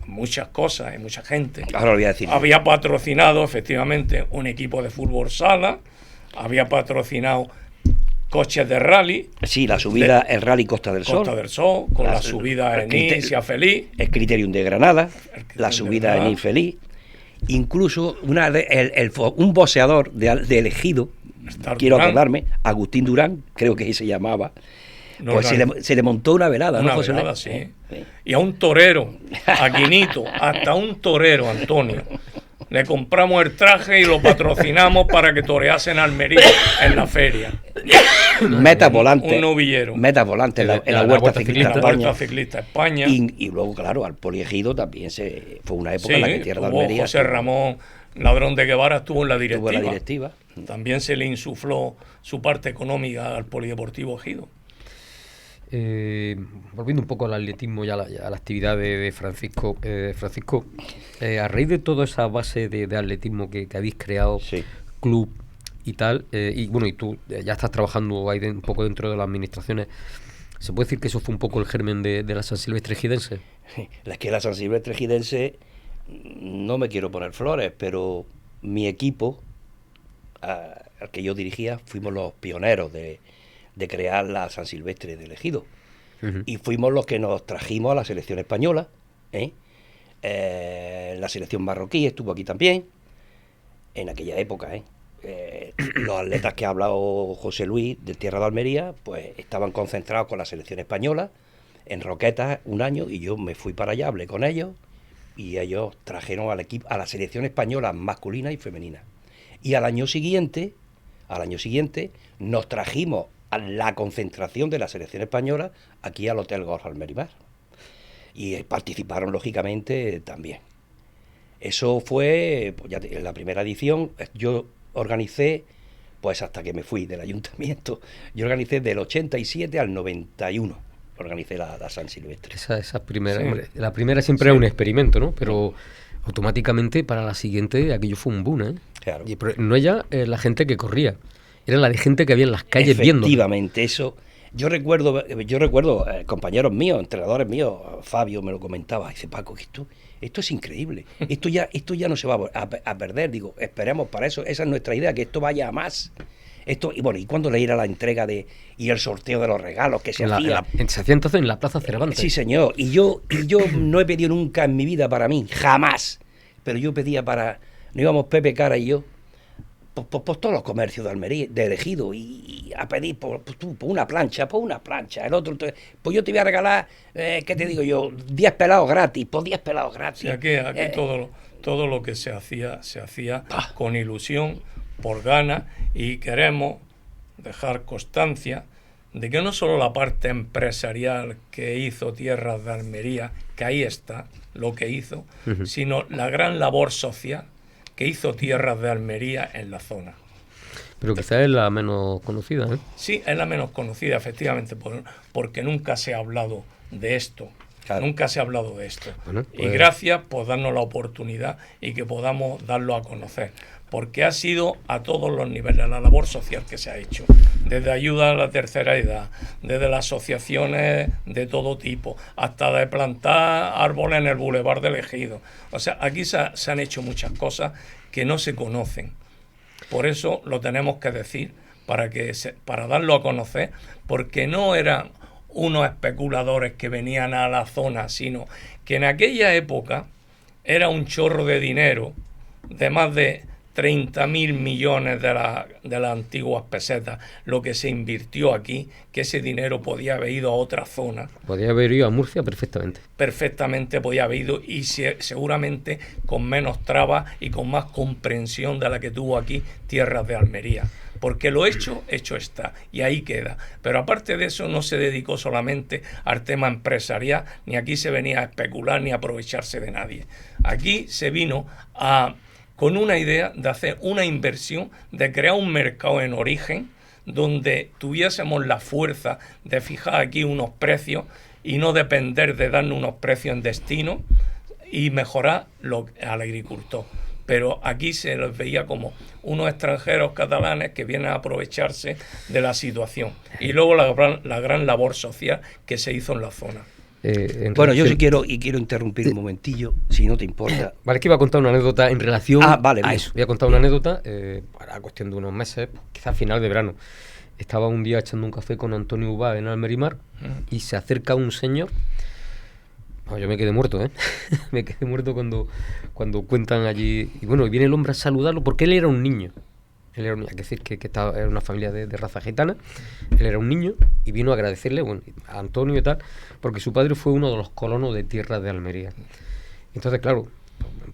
muchas cosas y mucha gente. Ahora lo voy a decir. Había patrocinado efectivamente un equipo de fútbol sala, había patrocinado coches de rally. Sí, la subida, el rally Costa del Sol. Con la subida en Isia Feliz. El Criterium de Granada, la subida en Feliz. Incluso un boxeador de Ejido, quiero acordarme, Agustín Durán, creo que se llamaba, pues se le montó una velada. Una velada, sí. Y a un torero, a Quinito, hasta un torero, Antonio, le compramos el traje y lo patrocinamos para que torease en Almería, en la feria. Metas volantes. Un novillero. Metas volantes en la Huerta Ciclista España. Y luego, claro, al Poliegido también fue una época en la que Tierra de Almería. José Ramón Ladrón de Guevara estuvo en la directiva. También se le insufló su parte económica al Polideportivo Ejido. Volviendo un poco al atletismo y a la actividad de Francisco, a raíz de toda esa base de atletismo que habéis creado, sí, club y tal, y tú ya estás trabajando ahí un poco dentro de las administraciones, ¿se puede decir que eso fue un poco el germen de la San Silvestre Ejidense? Es que la San Silvestre Ejidense, no me quiero poner flores, pero mi equipo al que yo dirigía, fuimos los pioneros de crear la San Silvestre del Ejido. Y fuimos los que nos trajimos a la selección española, la selección marroquí estuvo aquí también, en aquella época, los atletas que ha hablado José Luis de Tierra de Almería, pues estaban concentrados con la selección española en Roquetas un año, y yo me fui para allá, hablé con ellos, y ellos trajeron al equipo, a la selección española masculina y femenina. Y al año siguiente nos trajimos a la concentración de la selección española aquí al Hotel Golf Almerimar. Y participaron lógicamente también. Eso fue, pues ya en la primera edición. Yo organicé, pues hasta que me fui del ayuntamiento, yo organicé del 87 al 91, organicé la San Silvestre. Esa primera, Sí. hombre, la primera siempre Sí. era un experimento, ¿no? Pero automáticamente para la siguiente aquello fue un boom, ¿eh? Claro. Pero no era la gente que corría, era la de gente que había en las calles viendo. Efectivamente, eso. Yo recuerdo compañeros míos, entrenadores míos, Fabio me lo comentaba, dice: Paco, esto es increíble, esto ya no se va a perder. Digo, esperemos para eso, esa es nuestra idea, que esto vaya a más. Y bueno, y cuando le era la entrega y el sorteo de los regalos que se hacía. Se hacía entonces en la Plaza Cervantes. Sí, señor, y yo no he pedido nunca en mi vida para mí, jamás, pero yo pedía no íbamos Pepe Cara y yo, por todos los comercios de Almería, de Ejido, y a pedir por una plancha, el otro, pues yo te voy a regalar, ¿qué te digo yo? 10 pelados gratis, 10 pelados gratis. Sí, aquí todo lo que se hacía con ilusión, por ganas, y queremos dejar constancia de que no solo la parte empresarial que hizo Tierras de Almería, que ahí está lo que hizo, sino la gran labor social que hizo Tierras de Almería en la zona. Pero quizás es la menos conocida, ¿eh? Sí, es la menos conocida, efectivamente, porque nunca se ha hablado de esto. Claro. Nunca se ha hablado de esto. Bueno, Y pues gracias por darnos la oportunidad y que podamos darlo a conocer. Porque ha sido a todos los niveles la labor social que se ha hecho. Desde ayuda a la tercera edad, desde las asociaciones de todo tipo, hasta de plantar árboles en el Boulevard del Ejido. O sea, aquí se han hecho muchas cosas que no se conocen. Por eso lo tenemos que decir, para darlo a conocer, porque no eran unos especuladores que venían a la zona, sino que en aquella época era un chorro de dinero de más de 30.000 millones de las antiguas pesetas, lo que se invirtió aquí, que ese dinero podía haber ido a otra zona. podría haber ido a Murcia perfectamente. Perfectamente podía haber ido, y seguramente con menos trabas y con más comprensión de la que tuvo aquí Tierras de Almería. Porque lo hecho está, y ahí queda. Pero aparte de eso, no se dedicó solamente al tema empresarial, ni aquí se venía a especular ni a aprovecharse de nadie. Aquí se vino con una idea de hacer una inversión, de crear un mercado en origen, donde tuviésemos la fuerza de fijar aquí unos precios y no depender de darnos unos precios en destino, y mejorar al agricultor. Pero aquí se los veía como unos extranjeros catalanes que vienen a aprovecharse de la situación. Y luego la gran labor social que se hizo en la zona. Bueno, yo sí quiero interrumpir un momentillo, si no te importa. Vale, es que iba a contar una anécdota en relación Vale, a bien. eso. Voy a contar una anécdota, para cuestión de unos meses, quizás final de verano. Estaba un día echando un café con Antonio Ubá en Almerimar y se acerca un señor. No, yo me quedé muerto, ¿eh? Me quedé muerto cuando cuentan allí. Y bueno, y viene el hombre a saludarlo porque él era un niño. Él era un niño, hay que decir que era una familia de raza gitana. Él era un niño y vino a agradecerle, bueno, a Antonio y tal, porque su padre fue uno de los colonos de Tierras de Almería. Entonces, claro,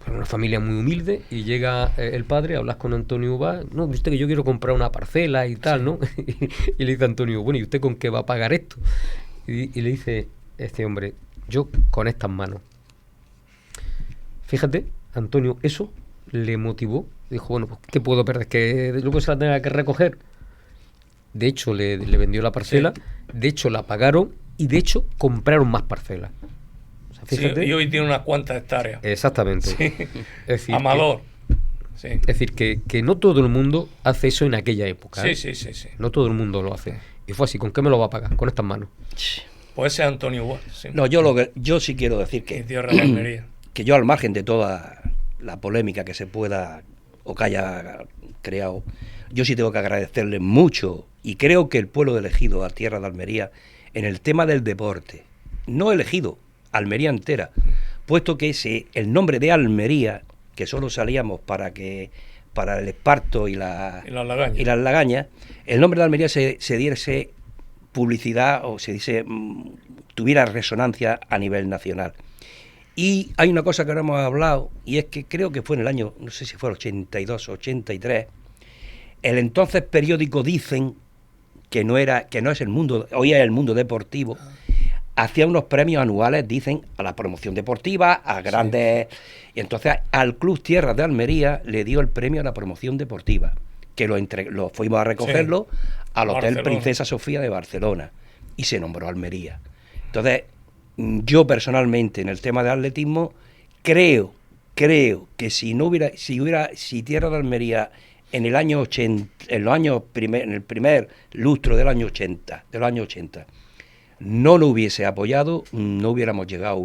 una familia muy humilde, y llega el padre a hablar con Antonio Ubá. No, usted, que yo quiero comprar una parcela y tal, ¿no? Y le dice a Antonio: bueno, ¿y usted con qué va a pagar esto? Y le dice este hombre: yo con estas manos. Fíjate, Antonio, eso le motivó. Dijo: bueno, pues ¿qué puedo perder? Que luego se la tenga que recoger. De hecho, le vendió la parcela, Sí. De hecho la pagaron, y de hecho compraron más parcelas. O sea, fíjate. Sí, y hoy tiene unas cuantas hectáreas. Exactamente. Sí. Es decir, Amador. Sí. Es decir, que no todo el mundo hace eso en aquella época. Sí, ¿eh? sí. No todo el mundo lo hace. Y fue así: ¿con qué me lo va a pagar? Con estas manos. Pues ese es Antonio Ubá. Sí. No, yo sí quiero decir Y que Tierra de Almería. yo, al margen de toda la polémica que se pueda o que haya creado, yo sí tengo que agradecerle mucho, y creo que el pueblo de Ejido, a Tierra de Almería, en el tema del deporte, no Ejido, Almería entera, puesto que el nombre de Almería, que solo salíamos para el esparto y las lagañas, el nombre de Almería se diese publicidad o tuviera resonancia a nivel nacional. Y hay una cosa que ahora hemos hablado, y es que creo que fue en el año, no sé si fue el 82 o 83, el entonces periódico Dicen, que no es el mundo, hoy es el mundo deportivo, hacía unos premios anuales, dicen, a la promoción deportiva, a grandes... Sí. Y entonces al Club Tierras de Almería le dio el premio a la promoción deportiva, que lo fuimos a recogerlo al Hotel Princesa Sofía de Barcelona, y se nombró Almería. Entonces, yo personalmente, en el tema de atletismo, creo que si Tierra de Almería en el año 80, en el primer lustro del año 80, no lo hubiese apoyado, no hubiéramos llegado.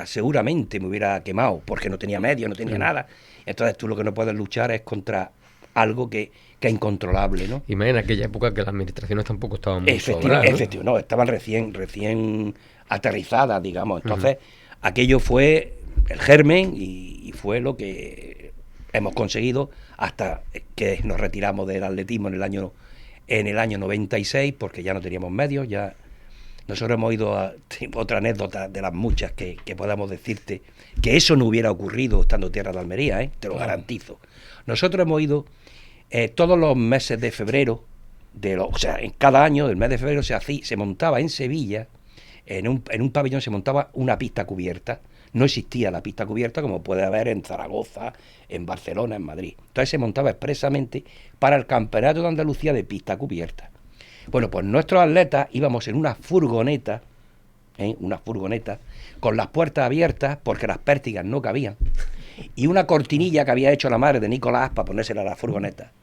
Seguramente me hubiera quemado, porque no tenía medios, no tenía nada. Entonces tú lo que no puedes luchar es contra algo que es incontrolable, ¿no? Y más en aquella época que las administraciones tampoco estaban muy sobradas, ¿no? No, estaban recién aterrizadas, digamos. Entonces, aquello fue el germen y fue lo que hemos conseguido hasta que nos retiramos del atletismo en el año 96, porque ya no teníamos medios, ya... Nosotros hemos ido a otra anécdota de las muchas que podamos decirte, que eso no hubiera ocurrido estando Tierra de Almería, te lo garantizo. Nosotros hemos ido todos los meses de febrero, en cada año del mes de febrero se montaba en Sevilla, en un pabellón se montaba una pista cubierta. No existía la pista cubierta como puede haber en Zaragoza, en Barcelona, en Madrid. Entonces se montaba expresamente para el Campeonato de Andalucía de pista cubierta. Bueno, pues nuestros atletas íbamos en una furgoneta, con las puertas abiertas porque las pértigas no cabían, y una cortinilla que había hecho la madre de Nicolás para ponérsela a la furgoneta.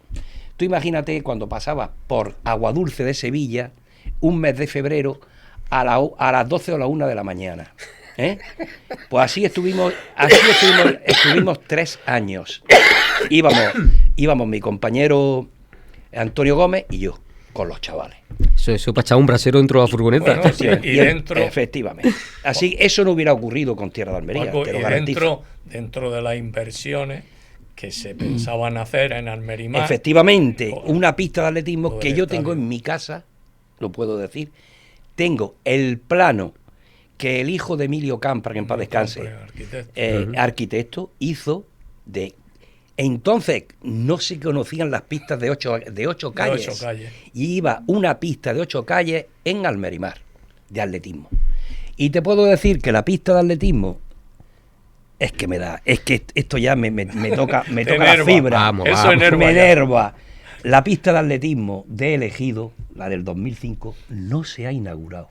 Tú imagínate cuando pasabas por Aguadulce de Sevilla, un mes de febrero, a las 12 o la 1 de la mañana. Pues así estuvimos 3 años. Íbamos mi compañero Antonio Gómez y yo, con los chavales. Eso para echar un brasero dentro de la furgoneta. Bueno, sí, y dentro... Efectivamente. Así, eso no hubiera ocurrido con Tierra de Almería, Paco, te lo y garantizo. Dentro de las inversiones que se pensaban hacer en Almerimar... Efectivamente, una pista de atletismo que yo tengo en mi casa, lo puedo decir, tengo el plano que el hijo de Emilio Campra, que en paz descanse, arquitecto, hizo de... Entonces no se conocían las pistas de 8 calles. Y iba una pista de 8 calles en Almerimar, de atletismo. Y te puedo decir que la pista de atletismo es que esto ya me toca la fibra. Eso me enerva. La pista de atletismo de Ejido, la del 2005, no se ha inaugurado.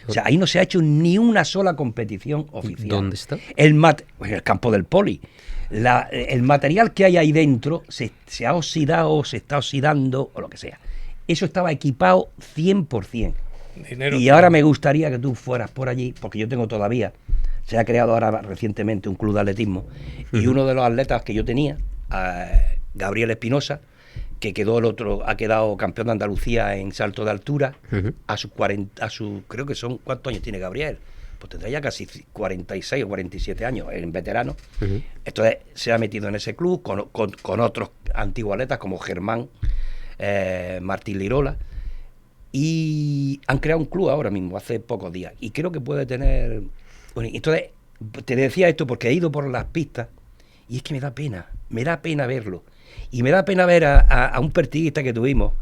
O sea, ahí no se ha hecho ni una sola competición oficial. ¿Dónde está? En el campo del Poli. El material que hay ahí dentro se ha oxidado, se está oxidando o lo que sea. Eso estaba equipado 100%. Y ahora me gustaría que tú fueras por allí, porque yo tengo todavía, se ha creado ahora recientemente un club de atletismo, y uno de los atletas que yo tenía, Gabriel Espinosa, que ha quedado campeón de Andalucía en salto de altura, creo que son, ¿cuántos años tiene Gabriel? Pues tendrá ya casi 46 o 47 años, en veterano. Entonces se ha metido en ese club con otros antiguos atletas como Germán Martín Lirola, y han creado un club ahora mismo, hace pocos días, y creo que puede tener... Bueno, entonces te decía esto porque he ido por las pistas y es que me da pena verlo, y me da pena ver a un pertiguista que tuvimos,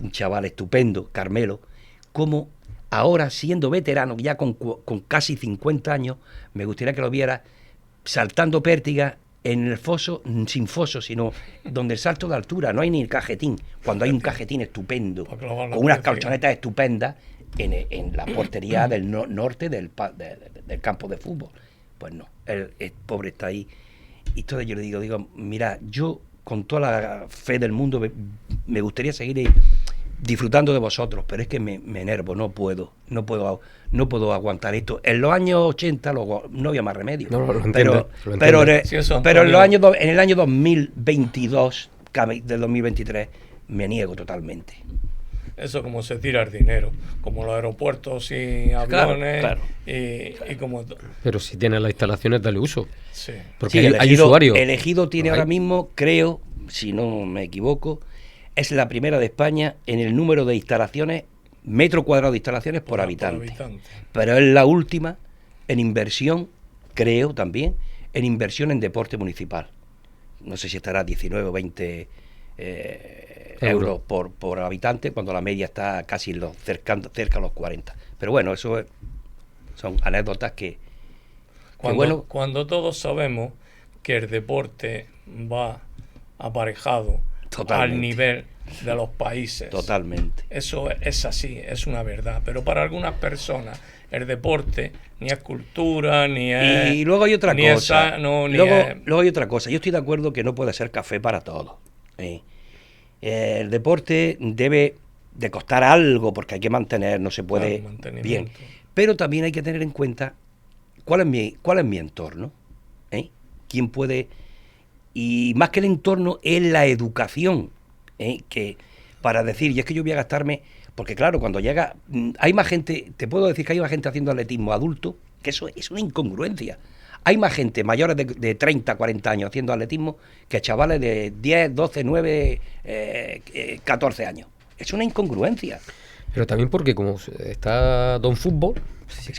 un chaval estupendo, Carmelo, como ahora, siendo veterano, ya con casi 50 años, me gustaría que lo viera saltando pértiga en el foso, sin foso, sino donde el salto de altura, no hay ni el cajetín, cuando hay un cajetín estupendo, con unas colchonetas estupendas en la portería del norte del campo de fútbol. Pues no, el pobre está ahí. Y entonces yo le digo, mira, yo con toda la fe del mundo me gustaría seguir disfrutando de vosotros, pero es que me enervo, no puedo aguantar esto. En los años 80 no había más remedio. No, lo pero en el año 2022, del 2023, me niego totalmente. Eso como se tira el dinero, como los aeropuertos sin aviones, claro. Y como... Pero si tienes las instalaciones, dale uso. Sí. Porque Sí, hay usuarios. El Ejido tiene ahora mismo, creo, si no me equivoco, es la primera de España en el número de instalaciones, metro cuadrado de instalaciones por habitante. Pero es la última en inversión, creo también, en inversión en deporte municipal. No sé si estará 19 o 20 euros por habitante, cuando la media está casi cerca a los 40. Pero bueno, eso son anécdotas que cuando todos sabemos que el deporte va aparejado al nivel de los países. Totalmente. Eso es así, es una verdad. Pero para algunas personas el deporte ni es cultura, ni es... Y luego hay otra cosa. Luego hay otra cosa. Yo estoy de acuerdo que no puede ser café para todos. El deporte debe de costar algo porque hay que mantener, no se puede bien. Pero también hay que tener en cuenta cuál es mi entorno. ¿Quién puede...? Y más que el entorno es la educación, que para decir, y es que yo voy a gastarme, porque claro, cuando llega, hay más gente, te puedo decir que hay más gente haciendo atletismo adulto, que eso es una incongruencia. Hay más gente mayores de 30, 40 años haciendo atletismo que chavales de 10, 12, 9, 14 años. Es una incongruencia. Pero también porque como está Don Fútbol,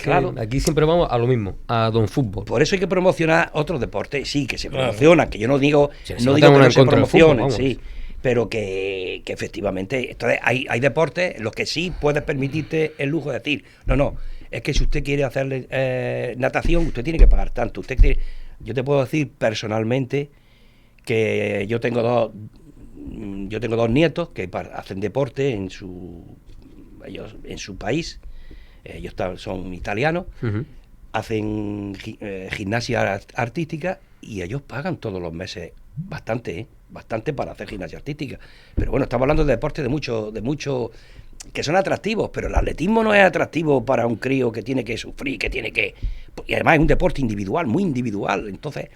claro, aquí siempre vamos a lo mismo, a Don Fútbol. Por eso hay que promocionar otros deportes, sí, que se promocionan, que yo no digo, sí, no digo que no se promocionen, sí, pero que efectivamente, entonces hay deportes en los que sí puedes permitirte el lujo de decir, no, es que si usted quiere hacer natación, usted tiene que pagar tanto. Yo te puedo decir personalmente que yo tengo dos nietos que hacen deporte en su país. Ellos son italianos, hacen gimnasia artística y ellos pagan todos los meses bastante para hacer gimnasia artística. Pero bueno, estamos hablando de deportes de mucho que son atractivos, pero el atletismo no es atractivo para un crío que tiene que sufrir, y además es un deporte individual, muy individual. Entonces,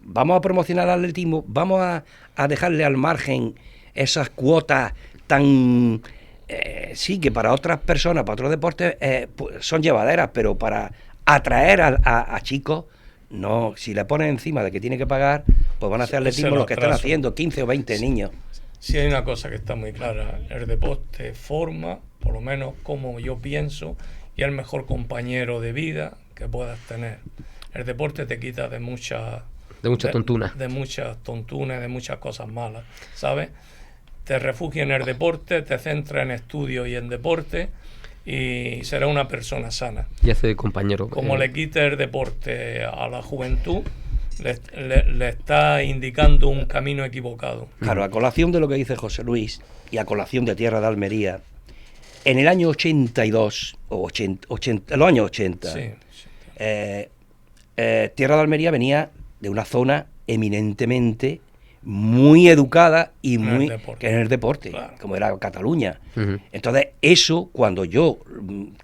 vamos a promocionar el atletismo, vamos a dejarle al margen esas cuotas tan... sí, que para otras personas, para otros deportes, pues son llevaderas, pero para atraer a chicos, no, si le ponen encima de que tiene que pagar, pues van a hacer atletismo los que están haciendo, 15 o 20 niños. Sí, hay una cosa que está muy clara, el deporte forma, por lo menos como yo pienso, y es el mejor compañero de vida que puedas tener. El deporte te quita de muchas tontunas. De muchas tontunas, de muchas cosas malas, ¿sabes? Te refugia en el deporte, te centra en estudio y en deporte y será una persona sana. Y hace de compañero. Como le quite el deporte a la juventud, le está indicando un camino equivocado. Claro, a colación de lo que dice José Luis y a colación de Tierra de Almería, en el año 82, los años 80, sí. Tierra de Almería venía de una zona eminentemente muy educada y muy que en el deporte, claro, como era Cataluña. Entonces, eso, cuando yo,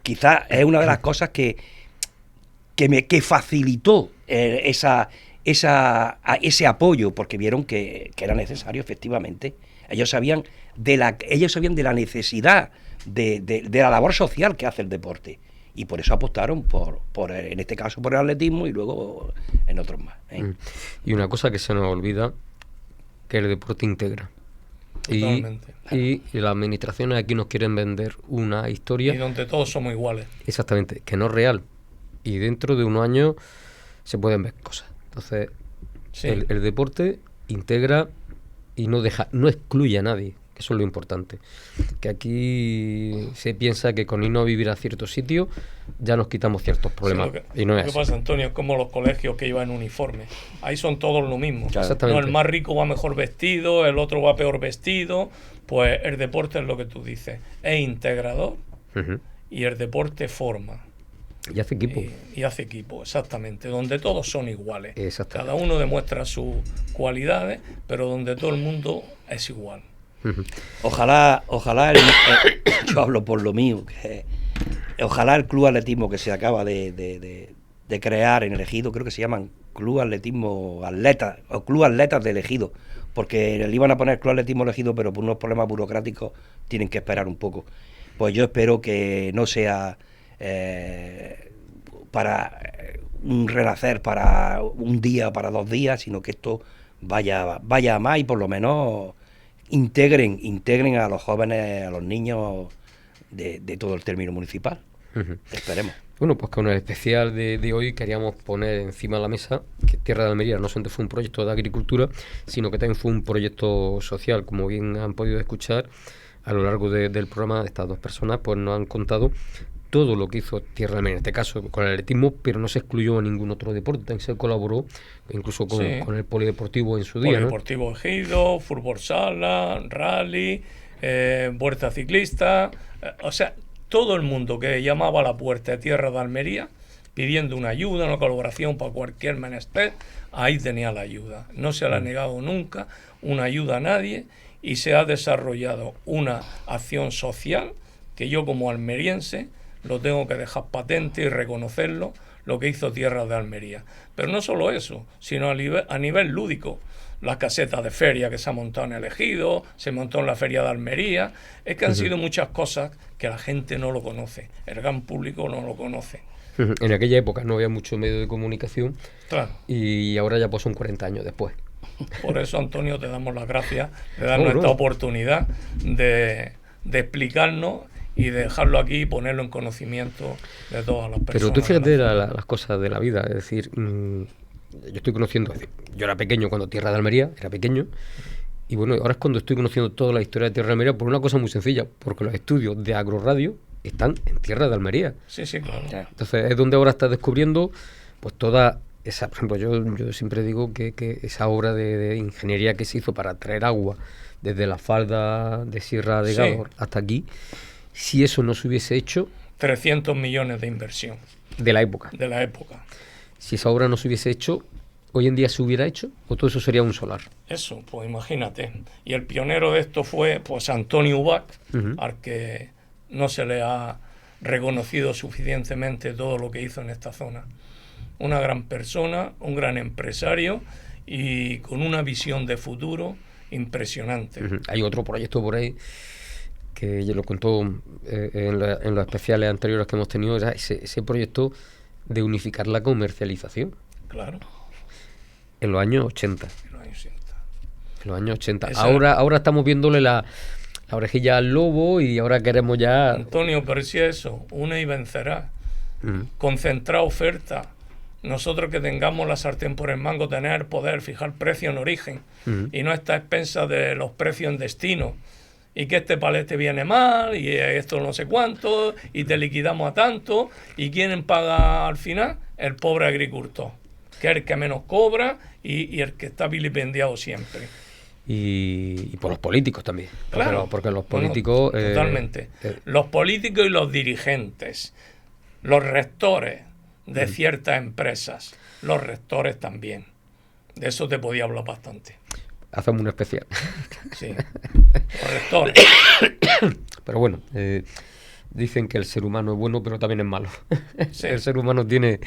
quizás es una de las cosas que facilitó ese apoyo, porque vieron que era necesario, efectivamente. Ellos sabían de la necesidad de la labor social que hace el deporte. Y por eso apostaron en este caso por el atletismo y luego en otros más. Y una cosa que se nos olvida, que el deporte integra. Y las administraciones aquí nos quieren vender una historia... Y donde todos somos iguales. Exactamente, que no es real. Y dentro de unos años se pueden ver cosas. Entonces, sí, el deporte integra y no excluye a nadie. Eso es lo importante. Que aquí se piensa que con irnos a vivir a ciertos sitios ya nos quitamos ciertos problemas. Sí, lo que pasa, Antonio, es como los colegios que iban en uniforme. Ahí son todos lo mismo. Claro. Exactamente. No, el más rico va mejor vestido, el otro va peor vestido. Pues el deporte es lo que tú dices. Es integrador y el deporte forma. Y hace equipo. Y hace equipo, exactamente. Donde todos son iguales. Cada uno demuestra sus cualidades, pero donde todo el mundo es igual. Ojalá yo hablo por lo mío, que ojalá el Club Atletismo que se acaba de crear en el Ejido, creo que se llaman Club Atletismo Atletas o Club Atletas del Ejido, porque le iban a poner Club Atletismo del Ejido, pero por unos problemas burocráticos tienen que esperar un poco. Pues yo espero que no sea para un renacer, para un día, para 2 días, sino que esto vaya a más y por lo menos integren a los jóvenes, a los niños de todo el término municipal. Esperemos. Bueno, pues con el especial de hoy queríamos poner encima de la mesa que Tierra de Almería no solamente fue un proyecto de agricultura, sino que también fue un proyecto social. Como bien han podido escuchar, a lo largo del programa, estas 2 personas pues nos han contado todo lo que hizo Tierra de Almería, en este caso con el atletismo, pero no se excluyó a ningún otro deporte, también se colaboró incluso con el polideportivo en su día. Polideportivo Ejido, fútbol sala, rally, vuelta ciclista, o sea, todo el mundo que llamaba a la puerta de Tierra de Almería pidiendo una ayuda, una colaboración para cualquier menester, ahí tenía la ayuda. No se le ha negado nunca una ayuda a nadie y se ha desarrollado una acción social que yo como almeriense lo tengo que dejar patente y reconocerlo, lo que hizo Tierra de Almería. Pero no solo eso, sino a nivel lúdico. La caseta de feria que se ha montado en el Ejido, se montó en la Feria de Almería. Es que han sido muchas cosas que la gente no lo conoce, el gran público no lo conoce. En aquella época no había mucho medio de comunicación, claro. Y ahora ya pues son 40 años después. Por eso, Antonio, te damos las gracias de darnos esta oportunidad de explicarnos y de dejarlo aquí y ponerlo en conocimiento de todas las personas. Pero tú fíjate las cosas de la vida, es decir, yo estoy conociendo, es decir, yo era pequeño cuando Tierra de Almería, era pequeño, y bueno, ahora es cuando estoy conociendo toda la historia de Tierra de Almería por una cosa muy sencilla, porque los estudios de Agroradio están en Tierra de Almería. Sí, claro. Entonces es donde ahora estás descubriendo pues toda esa, por ejemplo, yo siempre digo que esa obra de ingeniería que se hizo para traer agua desde la falda de Sierra de Gádor hasta aquí, si eso no se hubiese hecho... 300 millones de inversión. De la época. De la época. Si esa obra no se hubiese hecho, ¿hoy en día se hubiera hecho? ¿O todo eso sería un solar? Eso, pues imagínate. Y el pionero de esto fue pues Antonio Ubach, al que no se le ha reconocido suficientemente todo lo que hizo en esta zona. Una gran persona, un gran empresario y con una visión de futuro impresionante. Hay otro proyecto por ahí que ya lo contó en los especiales anteriores que hemos tenido, era ese proyecto de unificar la comercialización. Claro. En los años 80. En los años 80. Ahora estamos viéndole la orejilla al lobo y ahora queremos ya... Antonio, pero si eso, une y vencerá. Concentrar oferta. Nosotros que tengamos la sartén por el mango, tener poder, fijar precio en origen y no estar a expensas de los precios en destino. Y que este palete viene mal, y esto no sé cuánto, y te liquidamos a tanto, y ¿quién paga al final? El pobre agricultor, que es el que menos cobra y el que está vilipendiado siempre. Y por los políticos también. Claro. Porque los políticos... Totalmente. Los políticos y los dirigentes, los rectores de ciertas empresas, los rectores también. De eso te podía hablar bastante. Hacemos un especial. Sí, corrector. Pero bueno, dicen que el ser humano es bueno, pero también es malo. Sí. El ser humano tiene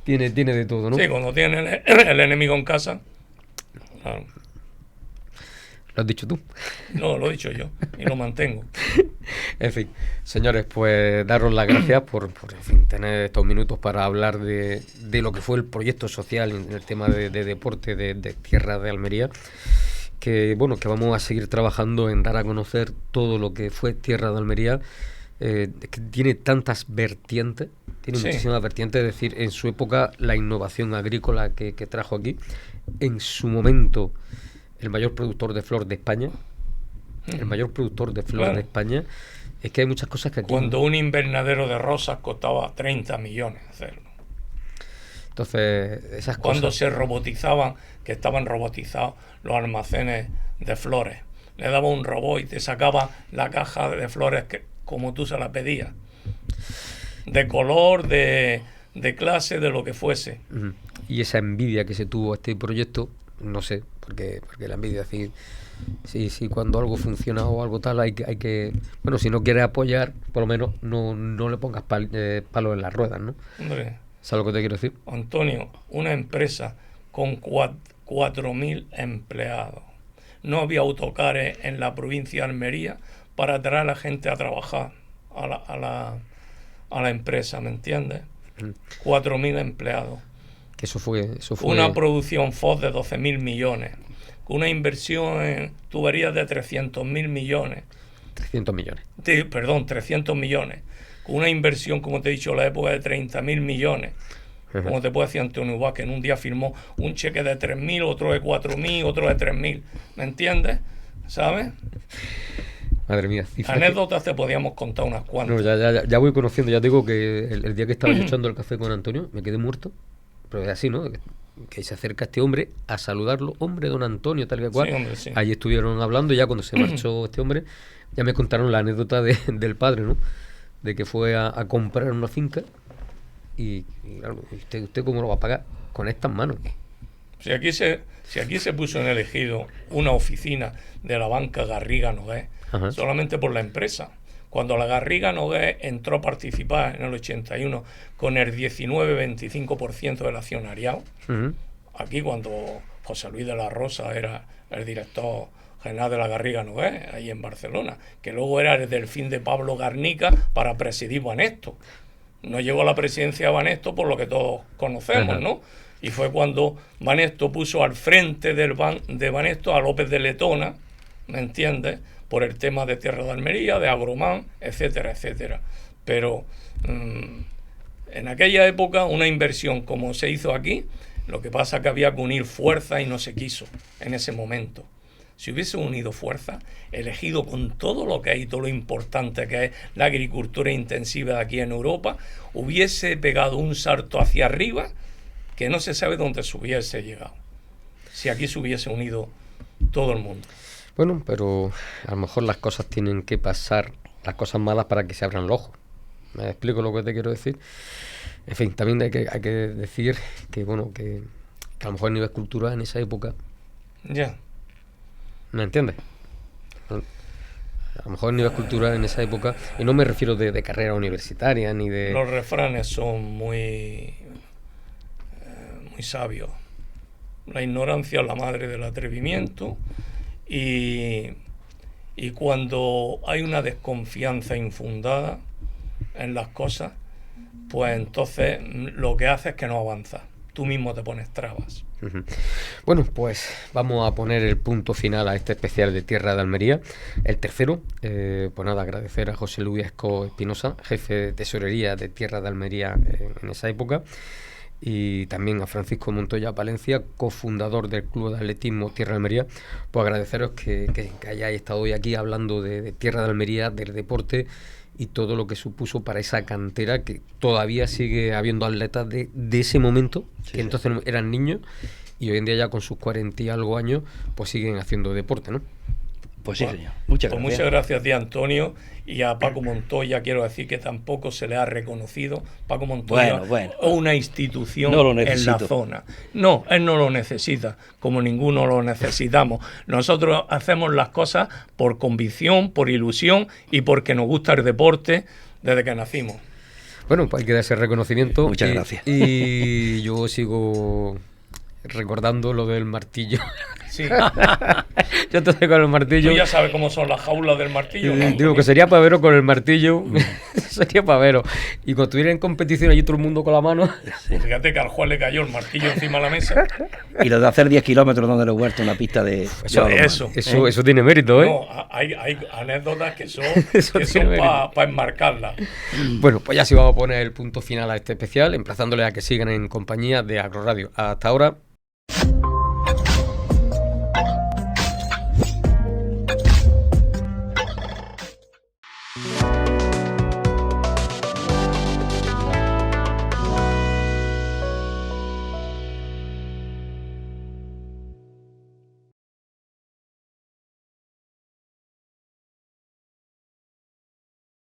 de todo, ¿no? Sí, cuando tiene el enemigo en casa. Claro. ¿Lo has dicho tú? No, lo he dicho yo y lo mantengo. En fin, señores, pues daros las gracias por en fin, tener estos minutos para hablar de lo que fue el proyecto social en el tema de deporte de Tierra de Almería, que bueno, que vamos a seguir trabajando en dar a conocer todo lo que fue Tierra de Almería, que tiene tantas vertientes, muchísimas vertientes, es decir, en su época la innovación agrícola que trajo aquí, en su momento el mayor productor de flor de España, de España, es que hay muchas cosas que aquí... Cuando un invernadero de rosas costaba 30 millones hacerlo. Entonces, esas cosas... Cuando se robotizaban, que estaban robotizados los almacenes de flores. Le daba un robot y te sacaba la caja de flores que, como tú se la pedías. De color, de clase, de lo que fuese. Y esa envidia que se tuvo a este proyecto, no sé, porque la envidia, es decir, sí, cuando algo funciona o algo tal, hay que, bueno, si no quieres apoyar, por lo menos no le pongas palos en las ruedas, ¿no? Hombre, ¿Sabes lo que te quiero decir? Antonio, una empresa con 4.000 empleados. No había autocares en la provincia de Almería para traer a la gente a trabajar a la empresa, ¿me entiendes? 4.000 empleados. Que eso fue Una producción FOS de 12.000 millones. Una inversión en tuberías de 300.000 millones. 300 millones. Perdón, 300 millones. Con una inversión, como te he dicho, en la época de 30.000 millones. Como te puede decir Antonio Ubá, que en un día firmó un cheque de 3.000, otro de 4.000, otro de 3.000. ¿Me entiendes? ¿Sabes? Madre mía. Anécdotas te podíamos contar unas cuantas. No, ya voy conociendo. Ya digo que el día que estaba yo echando el café con Antonio, me quedé muerto. Pero es así, ¿no? Que se acerca este hombre a saludarlo. Hombre, don Antonio, tal y cual. Sí, hombre, sí. Allí estuvieron hablando y ya cuando se marchó este hombre, ya me contaron la anécdota del padre, ¿no? De que fue a comprar una finca y claro, ¿usted cómo lo va a pagar? Con estas manos. Si aquí se puso en el Ejido una oficina de la banca Garriga Nogués, solamente por la empresa. Cuando la Garriga Nogués entró a participar en el 81 con el 19-25% del accionariado, aquí cuando José Luis de la Rosa era el director general de la Garriga Nogués, ahí en Barcelona, que luego era el delfín de Pablo Garnica para presidir Banesto. No llegó a la presidencia de Banesto por lo que todos conocemos, ¿no? Y fue cuando Banesto puso al frente de Banesto a López de Letona, ¿me entiendes?, por el tema de Tierra de Almería, de Agromán, etcétera, etcétera. Pero en aquella época una inversión como se hizo aquí, lo que pasa es que había que unir fuerzas y no se quiso en ese momento. Si hubiese unido fuerzas, elegido con todo lo que hay, todo lo importante que es la agricultura intensiva de aquí en Europa, hubiese pegado un salto hacia arriba que no se sabe dónde se hubiese llegado. Si aquí se hubiese unido todo el mundo. Bueno, pero a lo mejor las cosas tienen que pasar, las cosas malas, para que se abran los ojos. ¿Me explico lo que te quiero decir? En fin, también hay que decir que, bueno, que a lo mejor el nivel cultural en esa época... Ya. ¿Me entiendes? A lo mejor el nivel cultural en esa época, y no me refiero de carrera universitaria ni de... Los refranes son muy sabios. La ignorancia es la madre del atrevimiento, y cuando hay una desconfianza infundada en las cosas, pues entonces lo que hace es que no avanzas. Tú mismo te pones trabas. Bueno, pues vamos a poner el punto final a este especial de Tierra de Almería, el tercero. Pues nada, agradecer a José Luis Esco Espinosa, jefe de tesorería de Tierra de Almería en esa época, y también a Francisco Montoya Palencia, cofundador del Club de Atletismo Tierra de Almería. Pues agradeceros que hayáis estado hoy aquí hablando de Tierra de Almería, del deporte y todo lo que supuso para esa cantera, que todavía sigue habiendo atletas de ese momento, que entonces eran niños, y hoy en día ya con sus 40 y algo años, pues siguen haciendo deporte, ¿no? Pues sí, señor. Muchas gracias. Muchas gracias, de Antonio, y a Paco Montoya quiero decir que tampoco se le ha reconocido. Paco Montoya es una institución en la zona. No, él no lo necesita, como ninguno lo necesitamos. Nosotros hacemos las cosas por convicción, por ilusión y porque nos gusta el deporte desde que nacimos. Bueno, pues hay que dar ese reconocimiento. Muchas gracias. Y yo sigo recordando lo del martillo. Sí. Yo estoy con el martillo. Tú ya sabes cómo son las jaulas del martillo, ¿no? Digo que sería pavero con el martillo. Sería pavero. Y cuando estuviera en competición allí todo el mundo con la mano. Sí. Fíjate que al Juan le cayó el martillo encima de la mesa. Y lo de hacer 10 kilómetros donde le he huerto una pista de... Eso tiene mérito, ¿eh? No, hay anécdotas que son para enmarcarlas. Bueno, pues ya sí vamos a poner el punto final a este especial, emplazándole a que sigan en compañía de Agroradio. Hasta ahora.